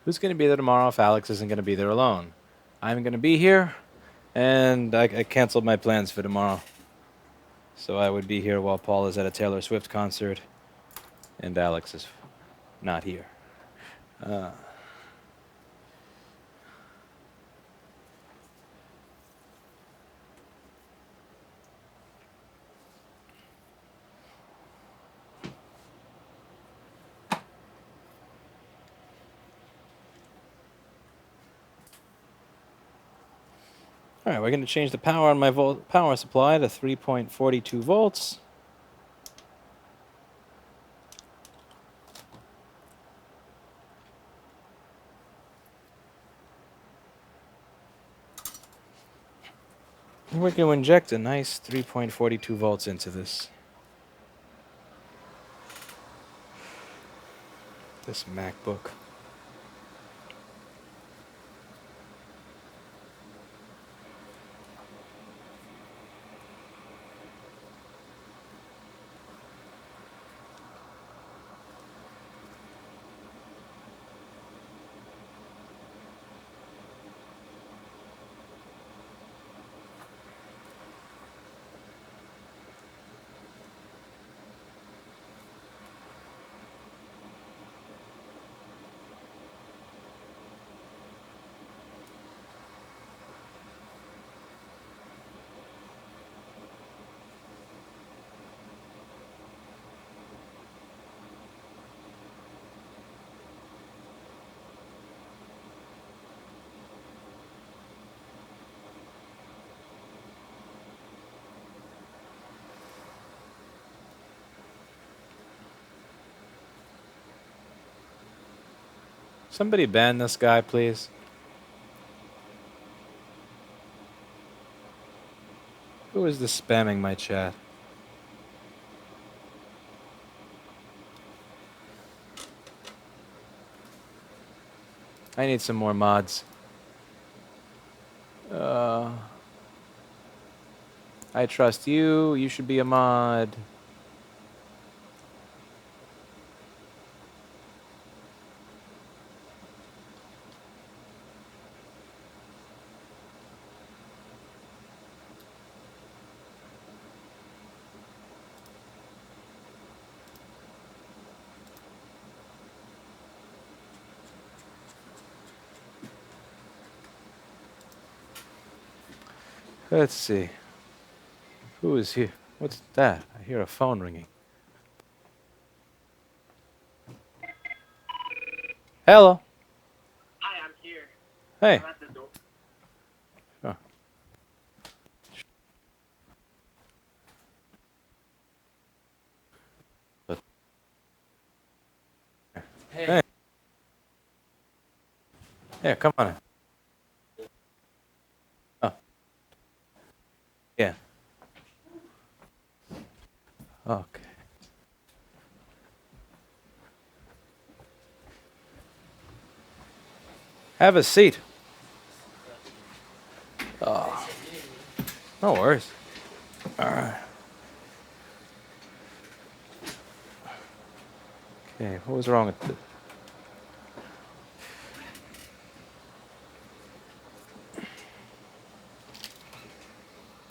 Who's going to be there tomorrow if Alex isn't going to be there alone? I'm going to be here, and I canceled my plans for tomorrow. So I would be here while Paul is at a Taylor Swift concert, and Alex is not here. All right, we're going to change the power on my power supply to 3.42 volts. We're going to inject a nice 3.42 volts into this MacBook. Somebody ban this guy, please. Who is this spamming my chat? I need some more mods. I trust you. You should be a mod. Let's see. Who is here? What's that? I hear a phone ringing. Hello. Hi, I'm here. Hey. I'm at the door. Oh. Hey. Yeah, come on in. Oh. Yeah. Okay. Have a seat. Oh. No worries. All right. Okay, what was wrong with this?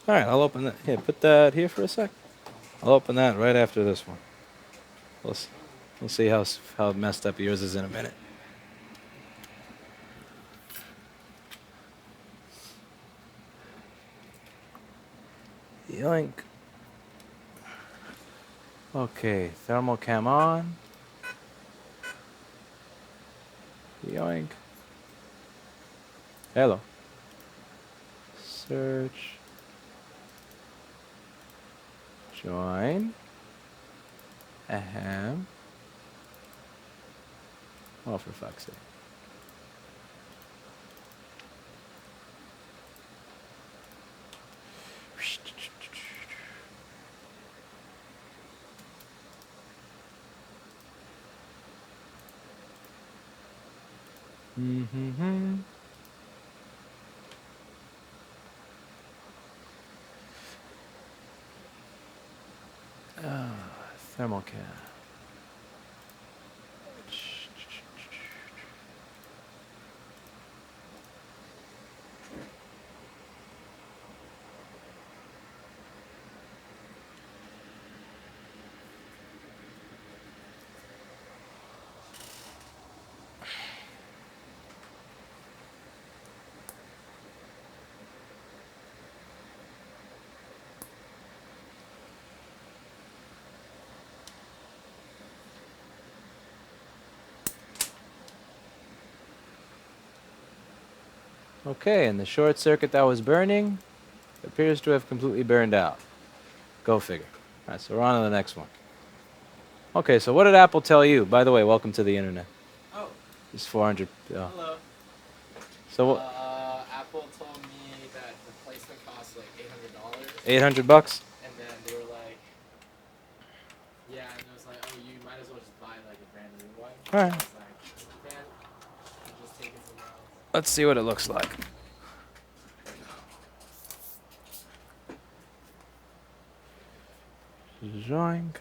All right, I'll open that. Here, put that here for a sec. I'll open that right after this one. We'll see how messed up yours is in a minute. Yoink. Okay, thermal cam on. Yoink. Hello. Search. Join. Ahem. Oh, for fuck's sake. Mm-hmm. Thermal cam. Okay, and the short circuit that was burning appears to have completely burned out. Go figure. All right, so we're on to the next one. Okay, so what did Apple tell you? By the way, welcome to the internet. Oh. It's 400. Hello. So what? Apple told me that the replacement costs like $800. 800 bucks? And then they were like, yeah, and it was like, oh, you might as well just buy like a brand new one. All right. I was like, man, you just take it somewhere else. Let's see what it looks like. Zoink.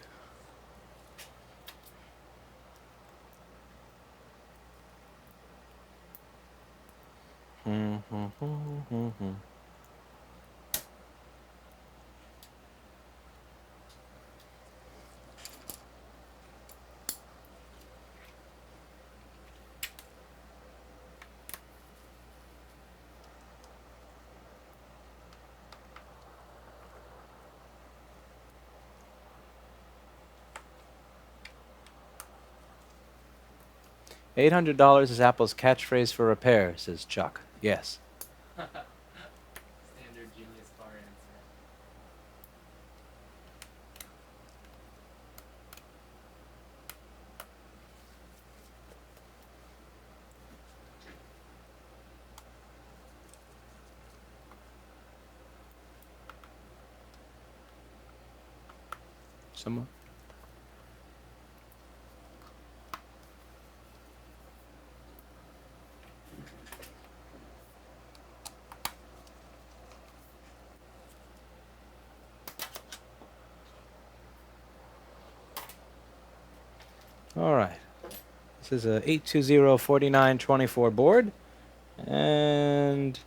$800 is Apple's catchphrase for repair, says Chuck. Yes. Standard Genius Bar answer. Someone? All right. This is a 820-4924 board, and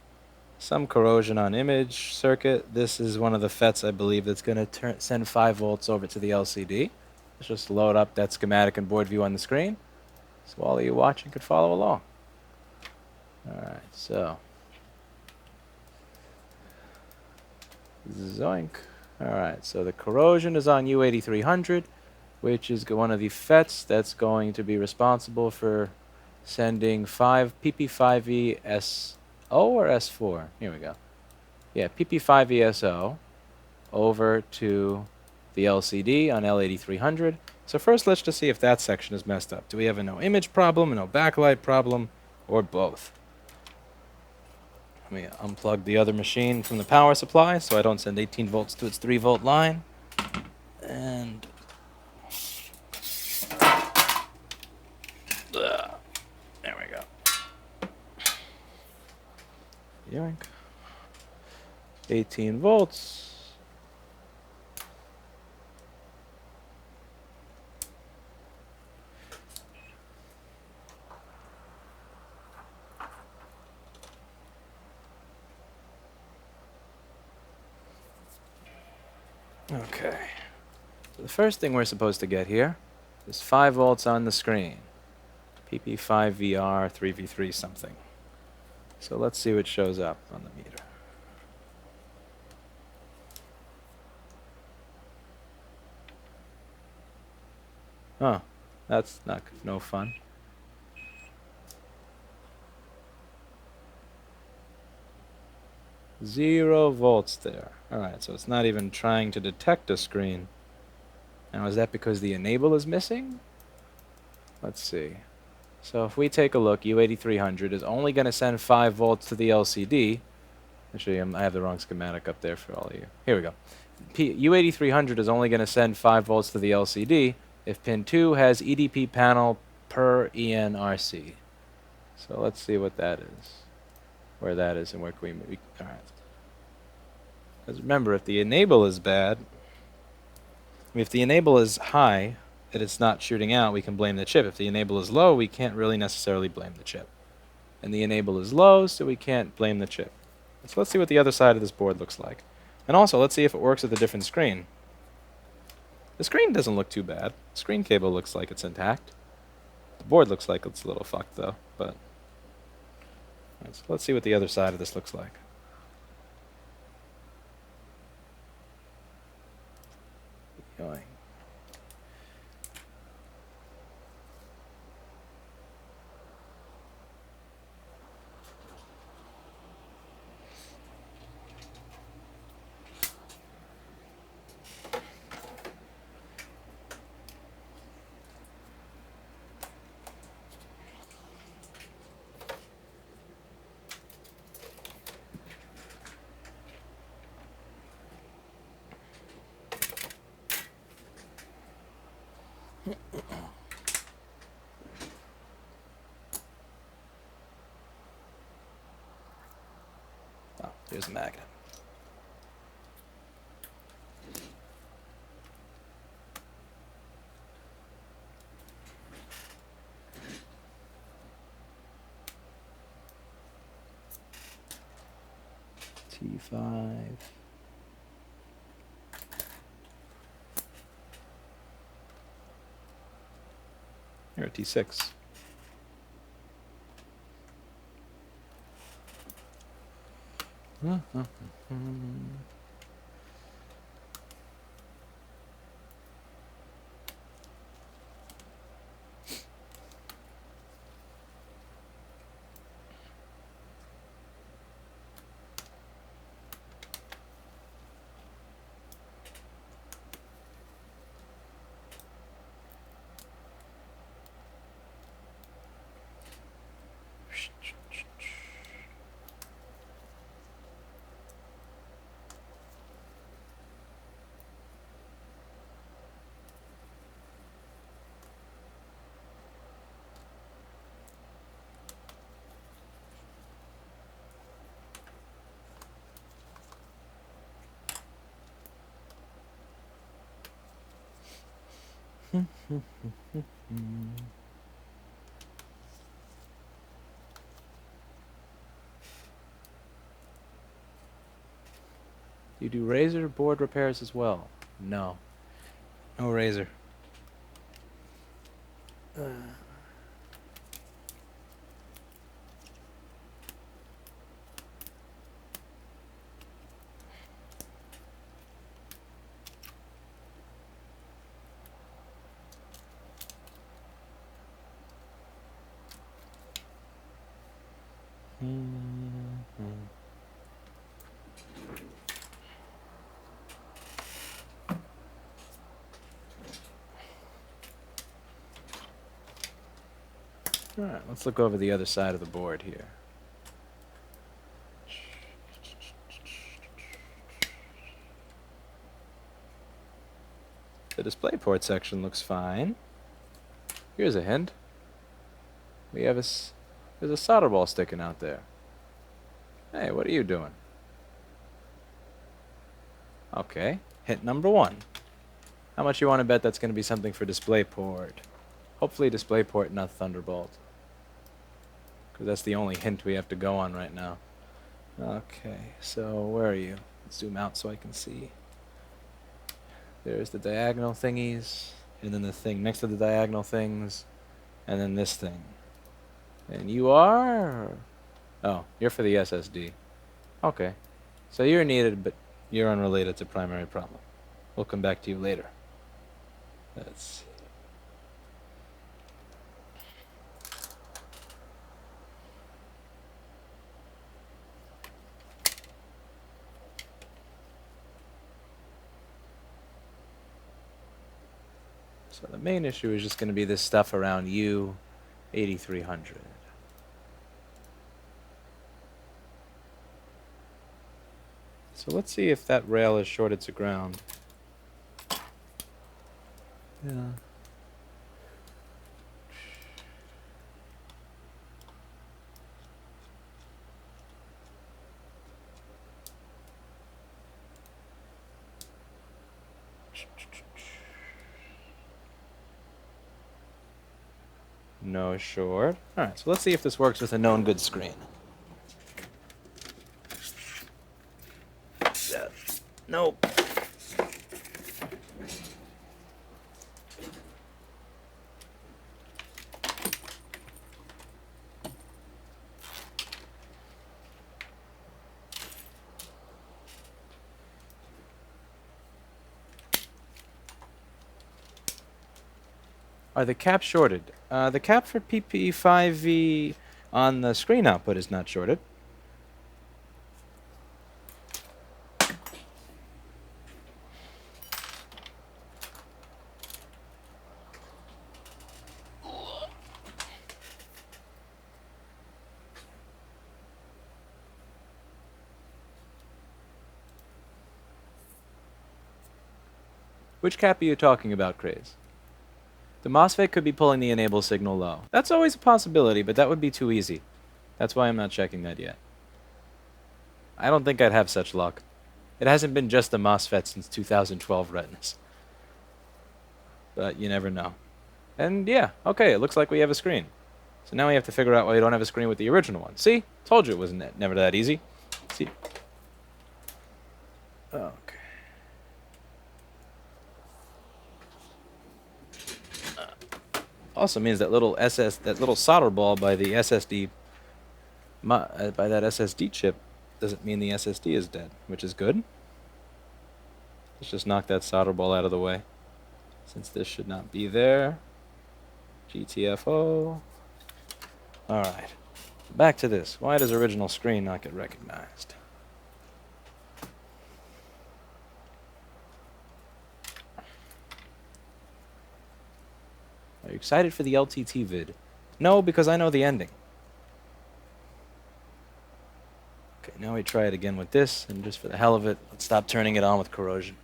some corrosion on image circuit. This is one of the FETs, I believe, that's going to send 5 volts over to the LCD. Let's just load up that schematic and board view on the screen, so all of you watching could follow along. All right, so zoink. All right, so the corrosion is on U8300, which is one of the FETs that's going to be responsible for sending 5 PP5E SO or S4. Here we go. Yeah, PP5E SO over to the LCD on L8300. So first, let's just see if that section is messed up. Do we have a no image problem, a no backlight problem, or both? Let me unplug the other machine from the power supply so I don't send 18 volts to its 3-volt line. And there we go. Yoink. 18 volts. Okay. So the first thing we're supposed to get here is 5 volts on the screen. PP5VR 3V3 something. So let's see what shows up on the meter. Huh. That's no fun. Zero volts there. Alright, so it's not even trying to detect a screen. Now, is that because the enable is missing? Let's see. So if we take a look, U8300 is only going to send 5 volts to the LCD. Actually, I have the wrong schematic up there for all of you. Here we go. U8300 is only going to send 5 volts to the LCD if pin 2 has EDP panel per ENRC. So let's see what that is. Where that is and where can we all right. Because remember, if the enable is bad, if the enable is high, that it's not shooting out, we can blame the chip. If the enable is low, we can't really necessarily blame the chip. And the enable is low, so we can't blame the chip. So let's see what the other side of this board looks like. And also, let's see if it works with a different screen. The screen doesn't look too bad. The screen cable looks like it's intact. The board looks like it's a little fucked, though. But so let's see what the other side of this looks like. Yoink. Oh, there's a magnet. T5. Here, T6. You do razor board repairs as well? No. No razor. Alright, let's look over the other side of the board here. The DisplayPort section looks fine. Here's a hint. We have there's a solder ball sticking out there. Hey, what are you doing? Okay, hint number 1. How much you want to bet that's going to be something for DisplayPort? Hopefully DisplayPort, not Thunderbolt. Because that's the only hint we have to go on right now. Okay, so where are you? Let's zoom out so I can see. There's the diagonal thingies, and then the thing next to the diagonal things, and then this thing. And you are... Oh, you're for the SSD. Okay. So you're needed, but you're unrelated to primary problem. We'll come back to you later. Let's see. So the main issue is just going to be this stuff around U8300. So let's see if that rail is shorted to ground. Yeah. No short. Alright, so let's see if this works with a known good screen. Nope. Are the caps shorted? The cap for PPE5V on the screen output is not shorted. Which cap are you talking about, Craze? The MOSFET could be pulling the enable signal low. That's always a possibility, but that would be too easy. That's why I'm not checking that yet. I don't think I'd have such luck. It hasn't been just the MOSFET since 2012 Retinas. But you never know. And yeah, okay, it looks like we have a screen. So now we have to figure out why you don't have a screen with the original one. See? Told you it was never that easy. See? Okay. Also means that that little solder ball by the SSD, by that SSD chip, doesn't mean the SSD is dead, which is good. Let's just knock that solder ball out of the way, since this should not be there. GTFO. All right, back to this. Why does original screen not get recognized? Are you excited for the LTT vid? No, because I know the ending. Okay, now we try it again with this, and just for the hell of it, let's stop turning it on with corrosion.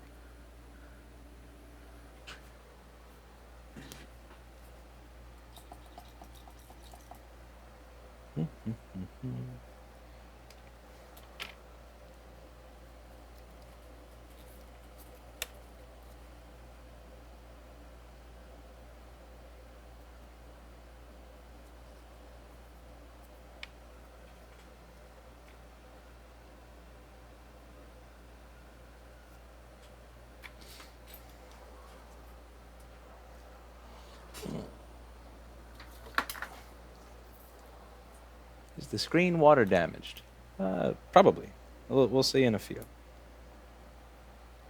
Is the screen water damaged? Probably. We'll see in a few.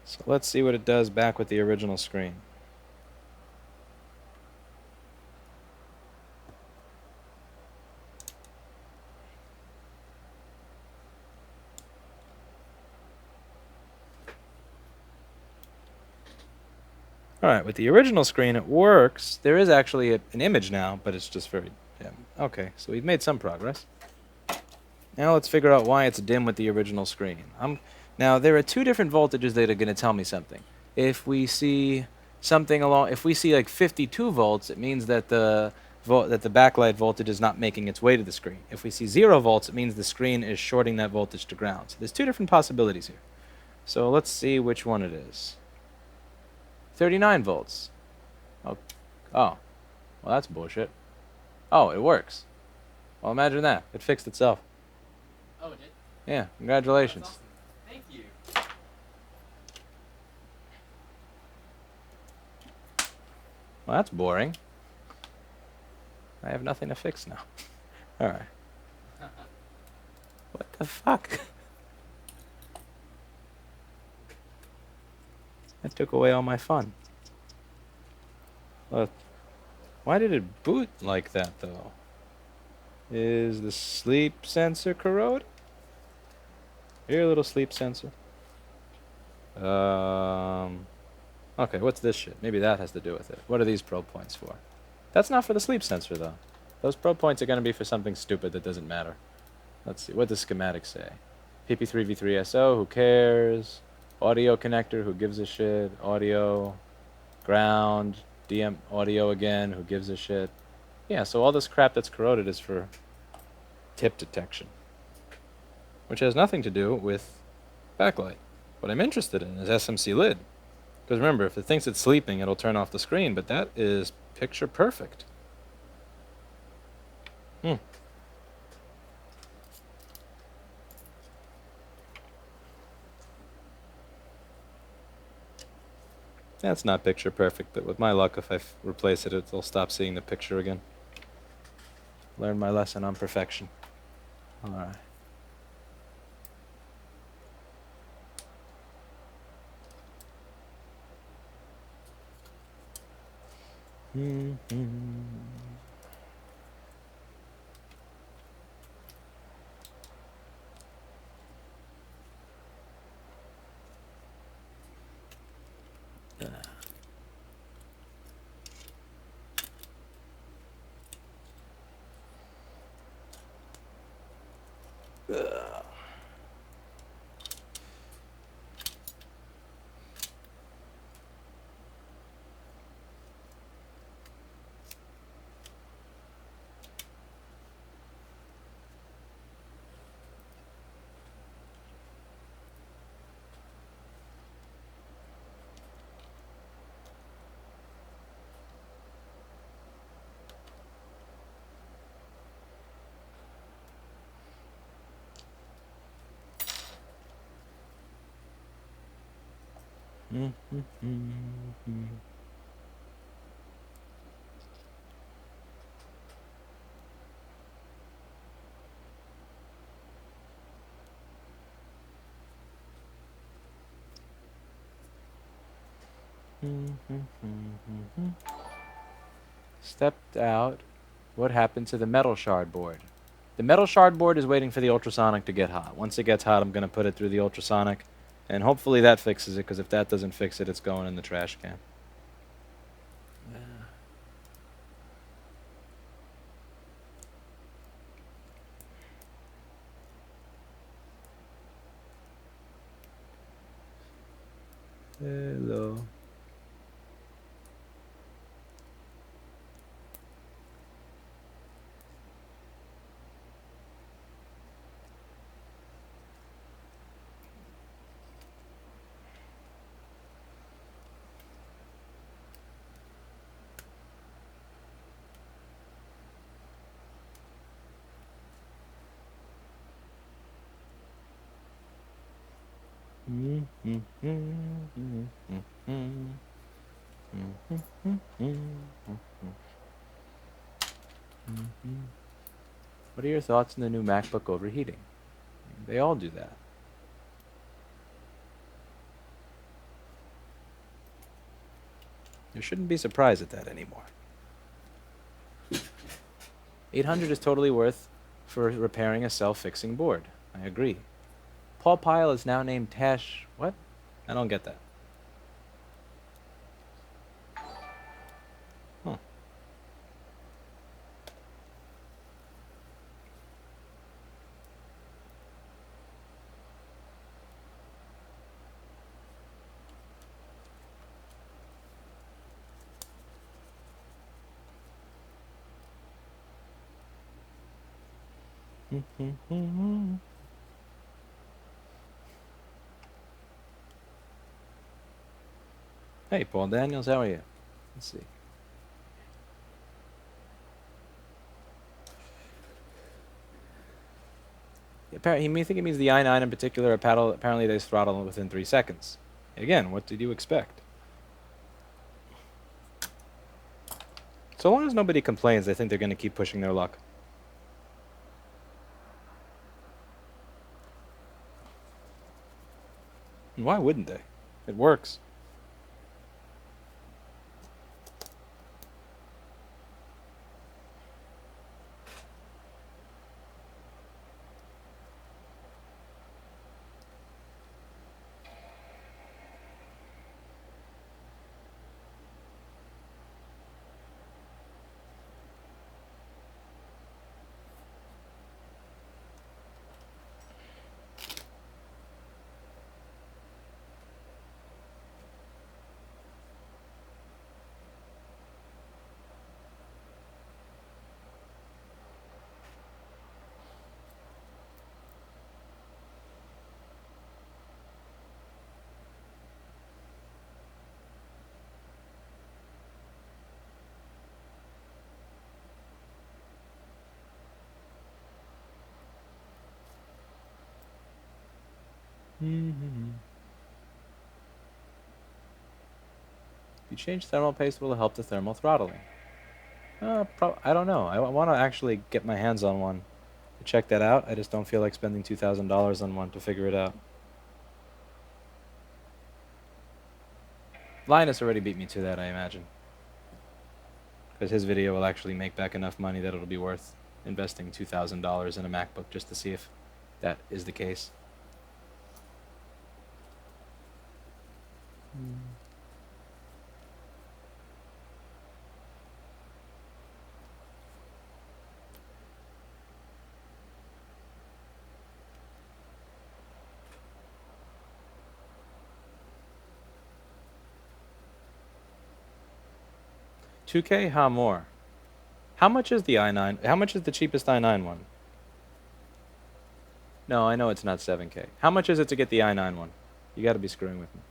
So let's see what it does back with the original screen. Alright, with the original screen it works. There is actually an image now, but it's just very dim. Okay, so we've made some progress. Now let's figure out why it's dim with the original screen. Now there are two different voltages that are going to tell me something. If we see something if we see like 52 volts, it means that the backlight voltage is not making its way to the screen. If we see 0 volts, it means the screen is shorting that voltage to ground. So there's two different possibilities here. So let's see which one it is. 39 volts. Oh, well that's bullshit. Oh, it works. Well, imagine that. It fixed itself. Oh, it did? Yeah, congratulations. That's awesome. Thank you. Well, that's boring. I have nothing to fix now. Alright. What the fuck? That took away all my fun. Why did it boot like that, though? Is the sleep sensor corroded? Here, little sleep sensor. Okay, what's this shit? Maybe that has to do with it. What are these probe points for? That's not for the sleep sensor, though. Those probe points are going to be for something stupid that doesn't matter. Let's see. What does schematic say? PP3V3SO, who cares? Audio connector, who gives a shit? Audio, ground, DM audio again, who gives a shit? Yeah, so all this crap that's corroded is for tip detection, which has nothing to do with backlight. What I'm interested in is SMC lid. Because remember, if it thinks it's sleeping, it'll turn off the screen, but that is picture perfect. That's not picture perfect, but with my luck, if I replace it, it'll stop seeing the picture again. Learn my lesson on perfection. Alright. Stepped out. What happened to the metal shard board? The metal shard board is waiting for the ultrasonic to get hot. Once it gets hot, I'm going to put it through the ultrasonic, and hopefully that fixes it, because if that doesn't fix it, it's going in the trash can. Hello. What are your thoughts on the new MacBook overheating? They all do that. You shouldn't be surprised at that anymore. 800 is totally worth for repairing a self-fixing board. I agree. Paul Pyle is now named Tash. What? I don't get that. Huh. Hey, Paul Daniels, how are you? Let's see. He may think it means the i9 in particular. Apparently, they throttle within 3 seconds. Again, what did you expect? So long as nobody complains, I think they're going to keep pushing their luck. And why wouldn't they? It works. If you change thermal paste, will it help the thermal throttling? I don't know. I want to actually get my hands on one to check that out. I just don't feel like spending $2,000 on one to figure it out. Linus already beat me to that, I imagine. Because his video will actually make back enough money that it'll be worth investing $2,000 in a MacBook just to see if that is the case. $2K? How more? How much is the i9? How much is the cheapest i9 one? No, I know it's not 7K. How much is it to get the i9 one? You gotta be screwing with me.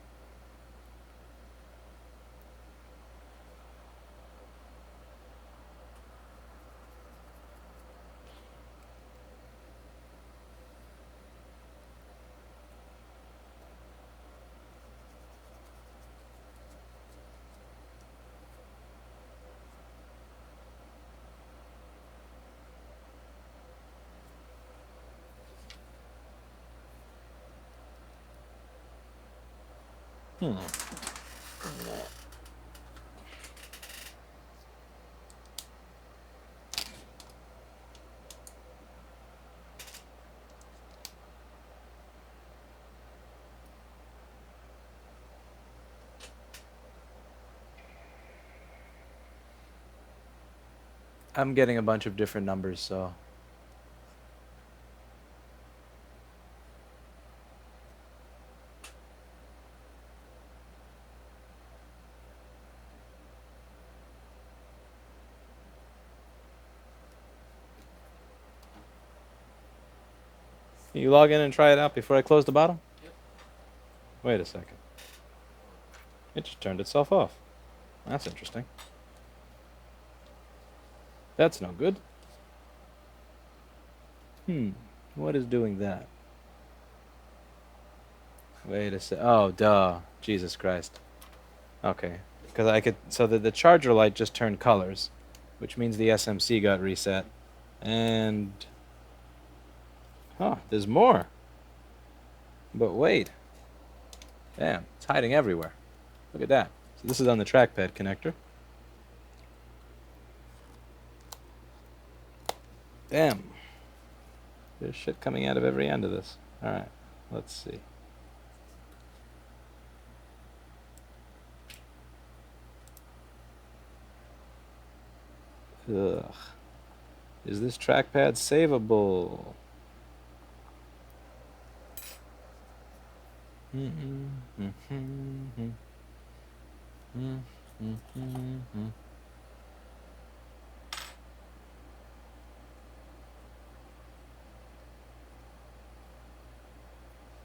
I'm getting a bunch of different numbers, so... Can you log in and try it out before I close the bottom? Yep. Wait a second. It just turned itself off. That's interesting. That's no good. What is doing that? Wait a sec. Oh, duh. Jesus Christ. Okay. Because I could... So the charger light just turned colors, which means the SMC got reset. And Oh, there's more. But wait. Damn, it's hiding everywhere. Look at that. So this is on the trackpad connector. Damn. There's shit coming out of every end of this. Alright, let's see. Ugh. Is this trackpad savable?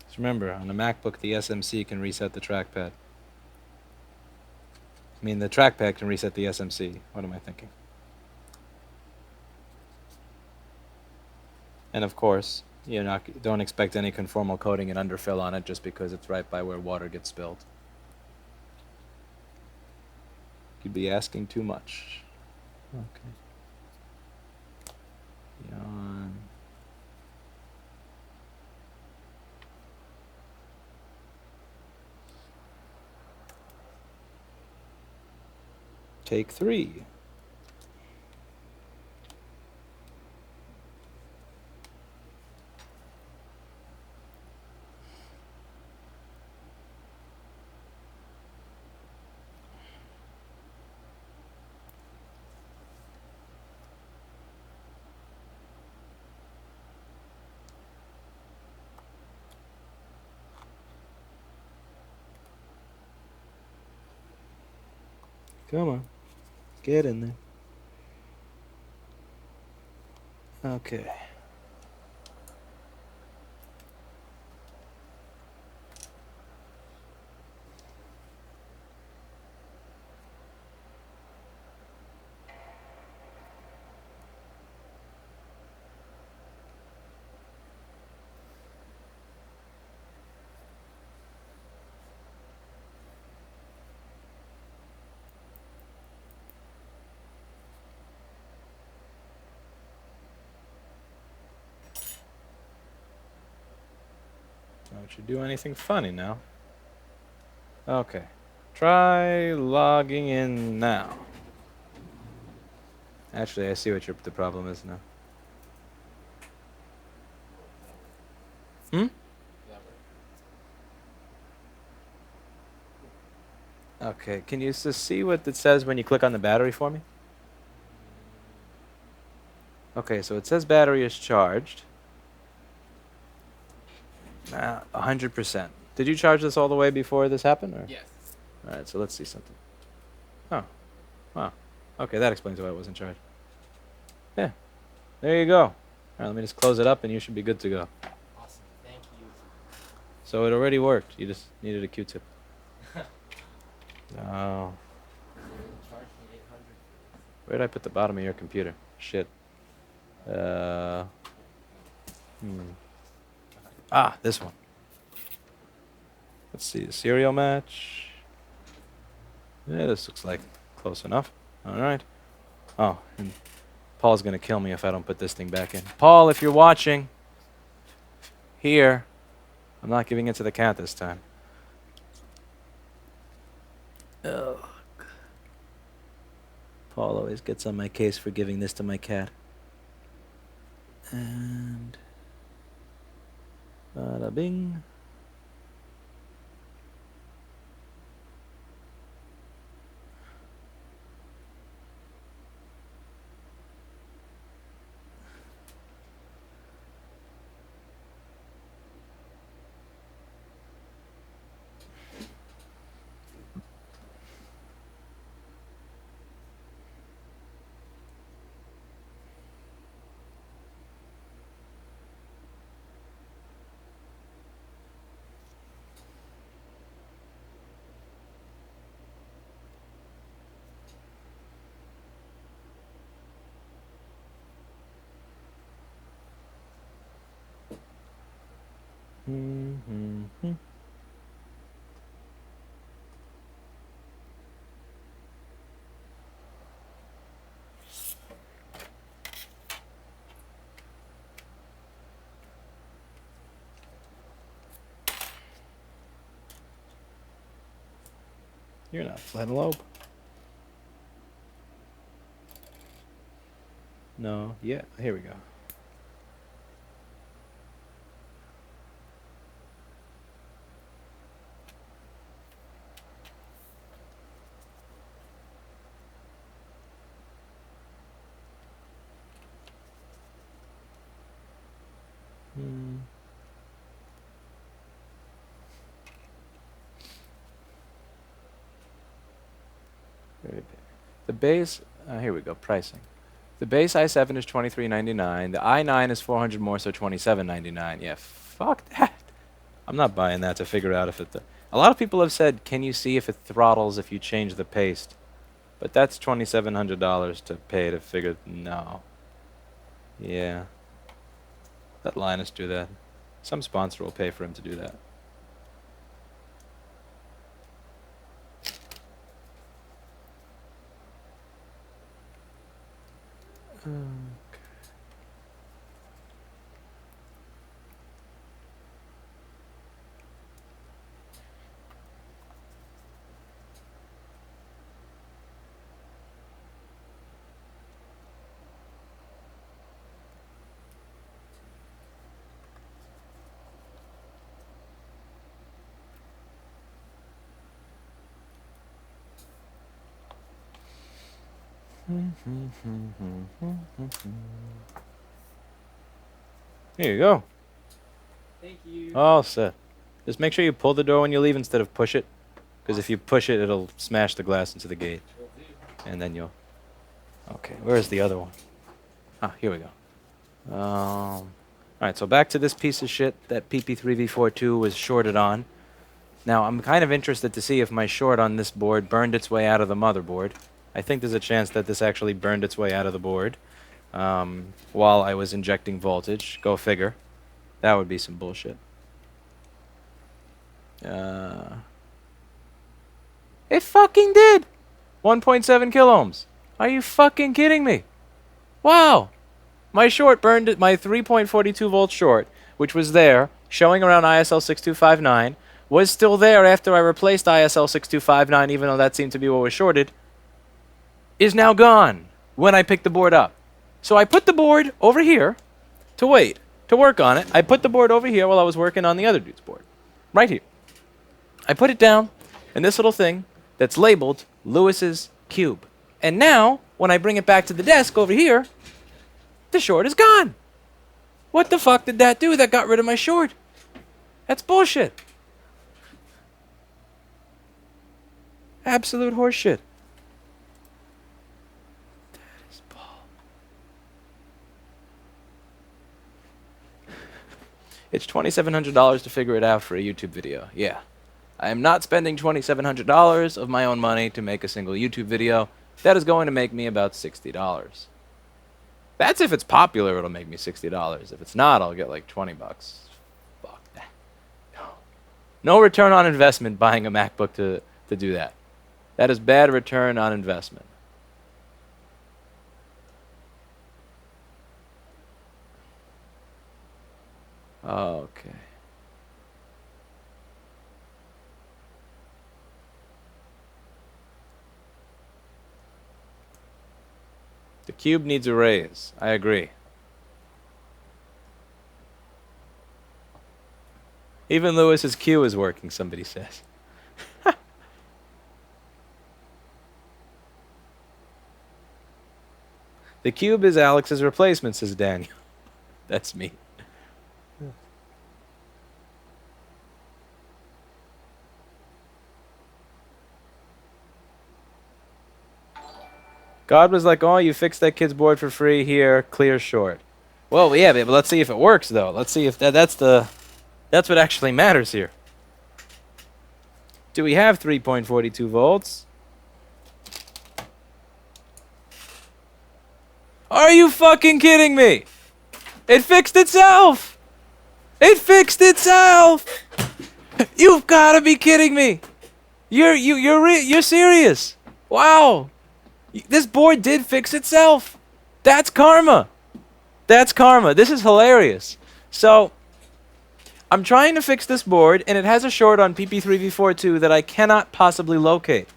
Just remember, on a MacBook, the SMC can reset the trackpad. I mean, the trackpad can reset the SMC. What am I thinking? And of course, don't expect any conformal coating and underfill on it just because it's right by where water gets spilled. You'd be asking too much. Okay. Yawn. Take 3. Come on. Get in there. Okay. Don't you do anything funny now. Okay. Try logging in now. Actually, I see what the problem is now. Hmm? Okay, can you just see what it says when you click on the battery for me? Okay, so it says battery is charged. 100%. Did you charge this all the way before this happened? Or? Yes. Alright, so let's see something. Oh, wow. Okay, that explains why it wasn't charged. Yeah, there you go. Alright, let me just close it up and you should be good to go. Awesome. Thank you. So it already worked. You just needed a Q-tip. Oh. Charge me 800. Where did I put the bottom of your computer? Shit. Ah, this one. Let's see, the serial match. Yeah, this looks like close enough. Alright. Oh, and Paul's gonna kill me if I don't put this thing back in. Paul, if you're watching, here. I'm not giving it to the cat this time. Ugh. Paul always gets on my case for giving this to my cat. And bada bing. Mm-hmm. You're not Flatalope. No, yeah, here we go. The base, here we go, pricing. The base i7 is $23.99. The i9 is 400 more, so $27.99. Yeah, fuck that. I'm not buying that to figure out if it... A lot of people have said, can you see if it throttles if you change the paste? But that's $2,700 to pay to figure... No. Yeah. Let Linus do that. Some sponsor will pay for him to do that. Here you go. Thank you. All set. Just make sure you pull the door when you leave instead of push it. Because if you push it, it'll smash the glass into the gate. And then you'll... Okay, where's the other one? Ah, here we go. Alright, so back to this piece of shit that PP3V42 was shorted on. Now, I'm kind of interested to see if my short on this board burned its way out of the motherboard. I think there's a chance that this actually burned its way out of the board while I was injecting voltage. Go figure. That would be some bullshit. It fucking did! 1.7 kiloohms. Are you fucking kidding me? Wow! My short burned it, my 3.42 volt short, which was there, showing around ISL 6259, was still there after I replaced ISL 6259, even though that seemed to be what was shorted, is now gone when I picked the board up. So I put the board over here to wait, to work on it. I put the board over here while I was working on the other dude's board. Right here. I put it down in this little thing that's labeled Lewis's Cube. And now, when I bring it back to the desk over here, the short is gone. What the fuck did that do that got rid of my short? That's bullshit. Absolute horseshit. It's $2,700 to figure it out for a YouTube video. Yeah. I am not spending $2,700 of my own money to make a single YouTube video. That is going to make me about $60. That's if it's popular, it'll make me $60. If it's not, I'll get like 20 bucks. Fuck that. No. No return on investment buying a MacBook to do that. That is bad return on investment. Okay. The cube needs a raise. I agree. Even Lewis's Q is working, somebody says. The cube is Alex's replacement, says Daniel. That's me. God was like, oh, you fixed that kid's board for free. Here, clear short. Well, yeah, but let's see if it works, though. Let's see if that's what actually matters here. Do we have 3.42 volts? Are you fucking kidding me? It fixed itself! It fixed itself! You've got to be kidding me! You're serious? Wow! This board did fix itself. That's karma. That's karma. This is hilarious. So, I'm trying to fix this board, and it has a short on PP3V42 that I cannot possibly locate.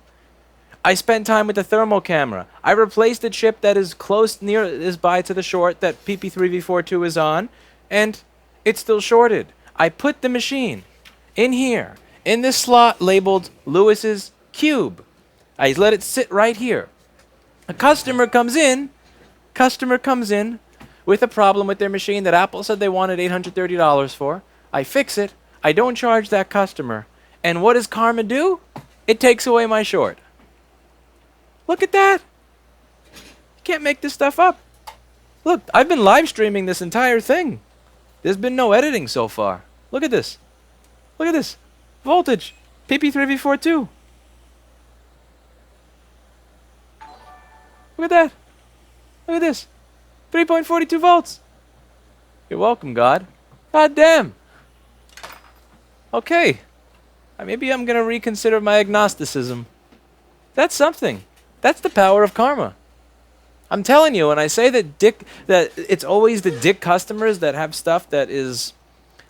I spent time with the thermal camera. I replaced the chip that is close near is by to the short that PP3V42 is on, and it's still shorted. I put the machine in here, in this slot labeled Lewis's Cube. I let it sit right here. A customer comes in with a problem with their machine that Apple said they wanted $830 for. I fix it. I don't charge that customer. And what does Karma do? It takes away my short. Look at that. You can't make this stuff up. Look, I've been live streaming this entire thing. There's been no editing so far. Look at this. Look at this. Voltage. PP3V42. Look at that. Look at this. 3.42 volts. You're welcome, God. God damn. Okay. Maybe I'm going to reconsider my agnosticism. That's something. That's the power of karma. I'm telling you, when I say that it's always the dick customers that have stuff that is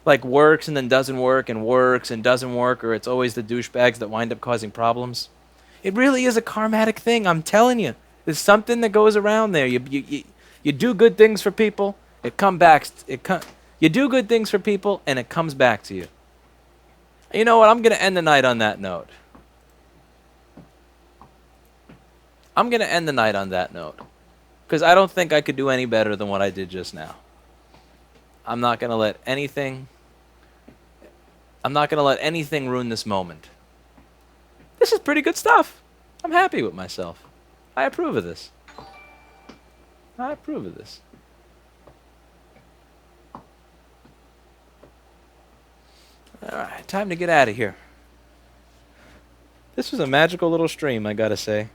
like works and then doesn't work and works and doesn't work, or it's always the douchebags that wind up causing problems. It really is a karmatic thing. I'm telling you. There's something that goes around there. You do good things for people, you do good things for people, and it comes back to you. You know what? I'm going to end the night on that note. I'm going to end the night on that note. Because I don't think I could do any better than what I did just now. I'm not going to let anything ruin this moment. This is pretty good stuff. I'm happy with myself. I approve of this. I approve of this. Alright, time to get out of here. This was a magical little stream, I gotta say.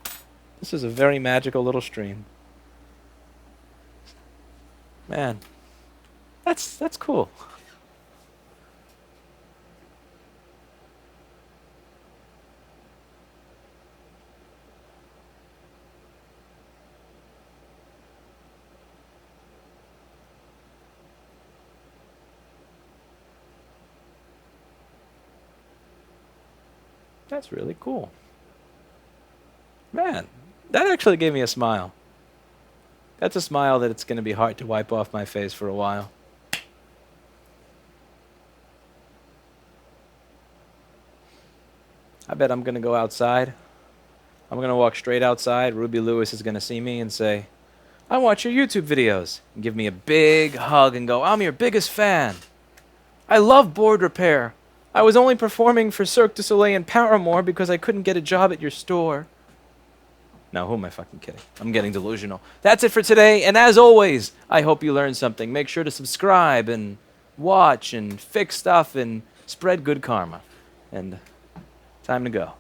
This is a very magical little stream. Man, that's cool. That's really cool. Man, that actually gave me a smile. That's a smile that it's going to be hard to wipe off my face for a while. I bet I'm going to go outside. I'm going to walk straight outside. Ruby Lewis is going to see me and say, I watch your YouTube videos. And give me a big hug and go, I'm your biggest fan. I love board repair. I was only performing for Cirque du Soleil and Paramore because I couldn't get a job at your store. Now, who am I fucking kidding? I'm getting delusional. That's it for today, and as always, I hope you learned something. Make sure to subscribe and watch and fix stuff and spread good karma. And time to go.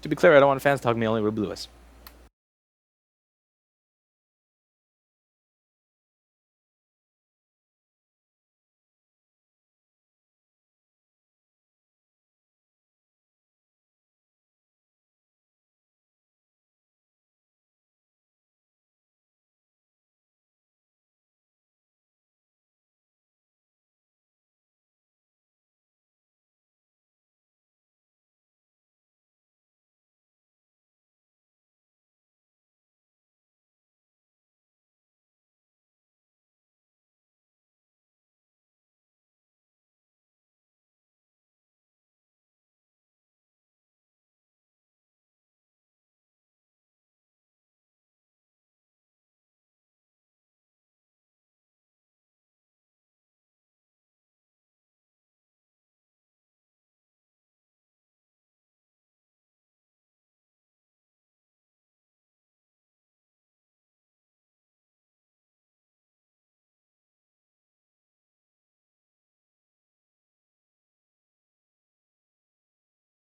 To be clear, I don't want fans to talk to me, only Ruby Lewis.